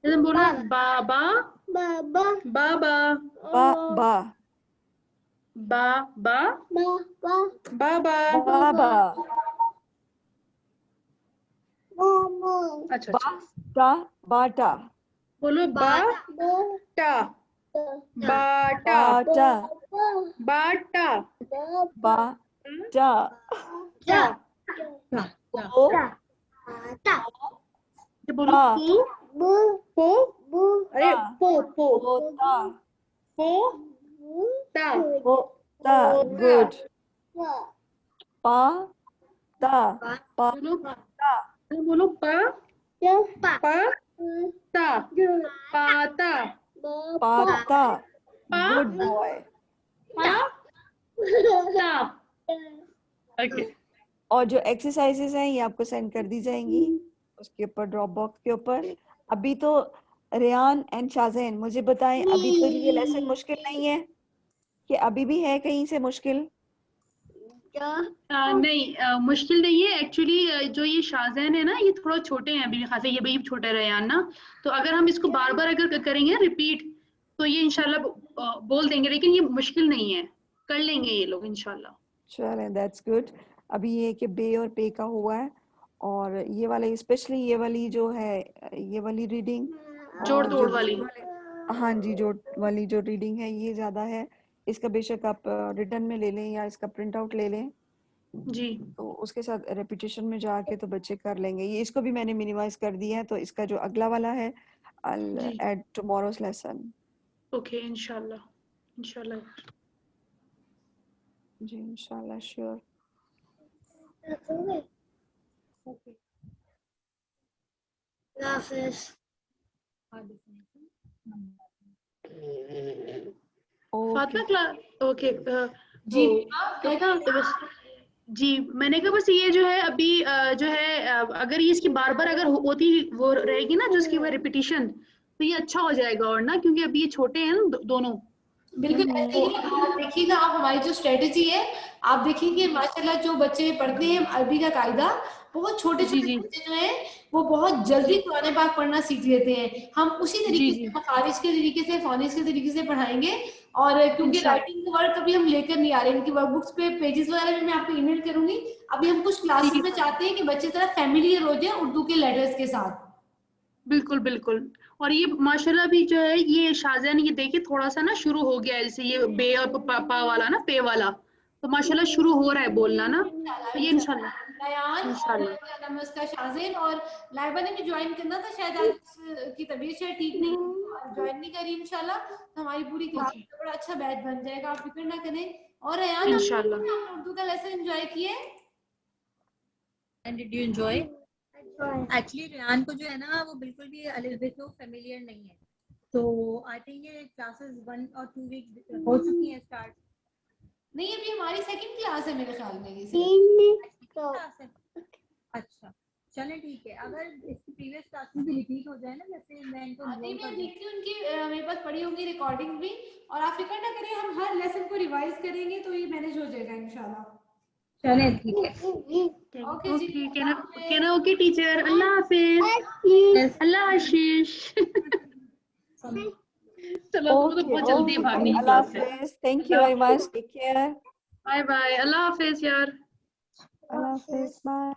बोलो बाबा बाबा बाबा बा बा बाबा बाबा बाबा बाबा। मोमो अच्छा बा अच्छा टा बाटा बोलो बाटा बाटा बाटा बाटा बाटा। टा ओ ता बोलो ता पो पो अरे पो पो पोता पो ता पोता। गुड। पा ता पा बोलो ता बोलो पा पा ता पाता पाता। पा गुड बॉय। पा ता ओके और जो एक्सरसाइजेस हैं ये आपको सेंड कर दी जाएंगी उसके ऊपर, ड्रॉप बॉक्स के ऊपर। अभी तो रेयान एंड शाज़ेन मुझे बताएं, अभी तो ये लेसन मुश्किल नहीं है कि अभी भी है कहीं से मुश्किल? नहीं मुश्किल नहीं है एक्चुअली। जो ये शाज़ैन है ना ये थोड़ा छोटे हैं अभी खासे, ये भी छोटा रेयान ना, तो अगर हम इसको बार बार अगर करेंगे रिपीट तो ये इंशाल्लाह बोल देंगे, लेकिन ये मुश्किल नहीं है, कर लेंगे ये लोग इंशाल्लाह। चलें, दैट्स गुड। अभी ये कि बे और पे का हुआ है, और ये वाला स्पेशली ये वाली जो है ये वाली रीडिंग जोड़ तोड़ वाली। हाँ जी, जोड़ वाली जो रीडिंग है ये ज्यादा है इसका बेशक आप रिटर्न में ले लें या इसका प्रिंट आउट ले लें, जी तो उसके साथ रेपिटेशन में जाके तो बच्चे कर लेंगे। ये इसको भी मैंने मिनिमाइज कर दिया है, तो इसका जो अगला वाला है I'll जी add tomorrow's lesson. ओके इंशाल्लाह इंशाल्लाह। जी इंशाल्लाह, श्योर। फातिमा क्लास ओके जी बस जी मैंने कहा बस ये जो है अभी जो है अगर ये इसकी बार बार अगर होती वो रहेगी ना जो इसकी वो रिपीटिशन, तो ये अच्छा हो जाएगा। और ना क्योंकि अभी ये छोटे हैं ना दोनों। बिल्कुल ऐसे ही है। आप देखिएगा, आप हमारी जो स्ट्रेटेजी है, आप देखिए माशाल्लाह जो बच्चे पढ़ते हैं अरबी का कायदा, बहुत छोटे जी छोटे जी बच्चे जो हैं वो बहुत जल्दी कुरान पाक पढ़ना सीख लेते हैं। हम उसी जी तरीके जी से मखारिज के तरीके से, फोनिक्स के तरीके से पढ़ाएंगे। और क्योंकि इंशाल्लाह राइटिंग वर्क अभी हम लेकर नहीं आ रहे, इनकी वर्कबुक्स पे पेजेस वगैरह भी मैं आपको ईमेल करूंगी। अभी हम कुछ क्लासेस ठीक में है चाहते हैं कि बच्चे थोड़ा फैमिलियर हो जाए उर्दू के लेटर्स के साथ। बिल्कुल बिल्कुल। और ये माशाल्लाह भी जो है ये शाज़िया ने ये देखिए थोड़ा सा ना शुरू हो गया है, जैसे ये बे और पा वाला ना पे वाला, तो माशाल्लाह शुरू हो रहा है बोलना ना, तो ये इंशाल्लाह लयान और इंशाल्लाह क्या नाम है उसका, शाज़ेन और लाइबा ने भी ज्वाइन करना था, शायद आज की तबीयत शायद ठीक नहीं है, ज्वाइन नहीं करी इंशाल्लाह। तो हमारी पूरी क्लास ओके में बड़ा अच्छा बैच बन जाएगा, आप फिक्र ना करें। और रयान, इंशाल्लाह। आपने उर्दू का लेसन एंजॉय किए? And did you enjoy? Actually, Rehan को जो है ना वो बिल्कुल भी अलिफ बे तो फेमिलियर नहीं है, तो आई थिंक ये क्लासेस 1 और 2 वीक हो चुकी हैं स्टार्ट। नहीं, अभी हमारी सेकंड क्लास है मेरे ख्याल में ये क्लास है, अच्छा चलें ठीक है। अगर इसकी प्रीवियस क्लासेस भी रिपीट हो जाए ना, जैसे मैं इनको नहीं, मैं देखती हूँ उनकी मेरे पास पड़ी होंगी रिकॉर्डिंग भी। और आप फिक्र ना करें, हम हर लेसन को रिवाइज करेंगे तो ये मैनेज हो जाएगा इंशाल्लाह। चलें ठीक है। ओके जी, कहना ओके टीचर, अल्लाह हाफिज, अल्लाह आशीष। चलो वो तो बहुत जल्दी Okay, भागने की Allah बात है। Hafiz. Thank you very much. Take care. Bye bye, अल्लाह हाफिज यार। Allah Hafiz. Bye.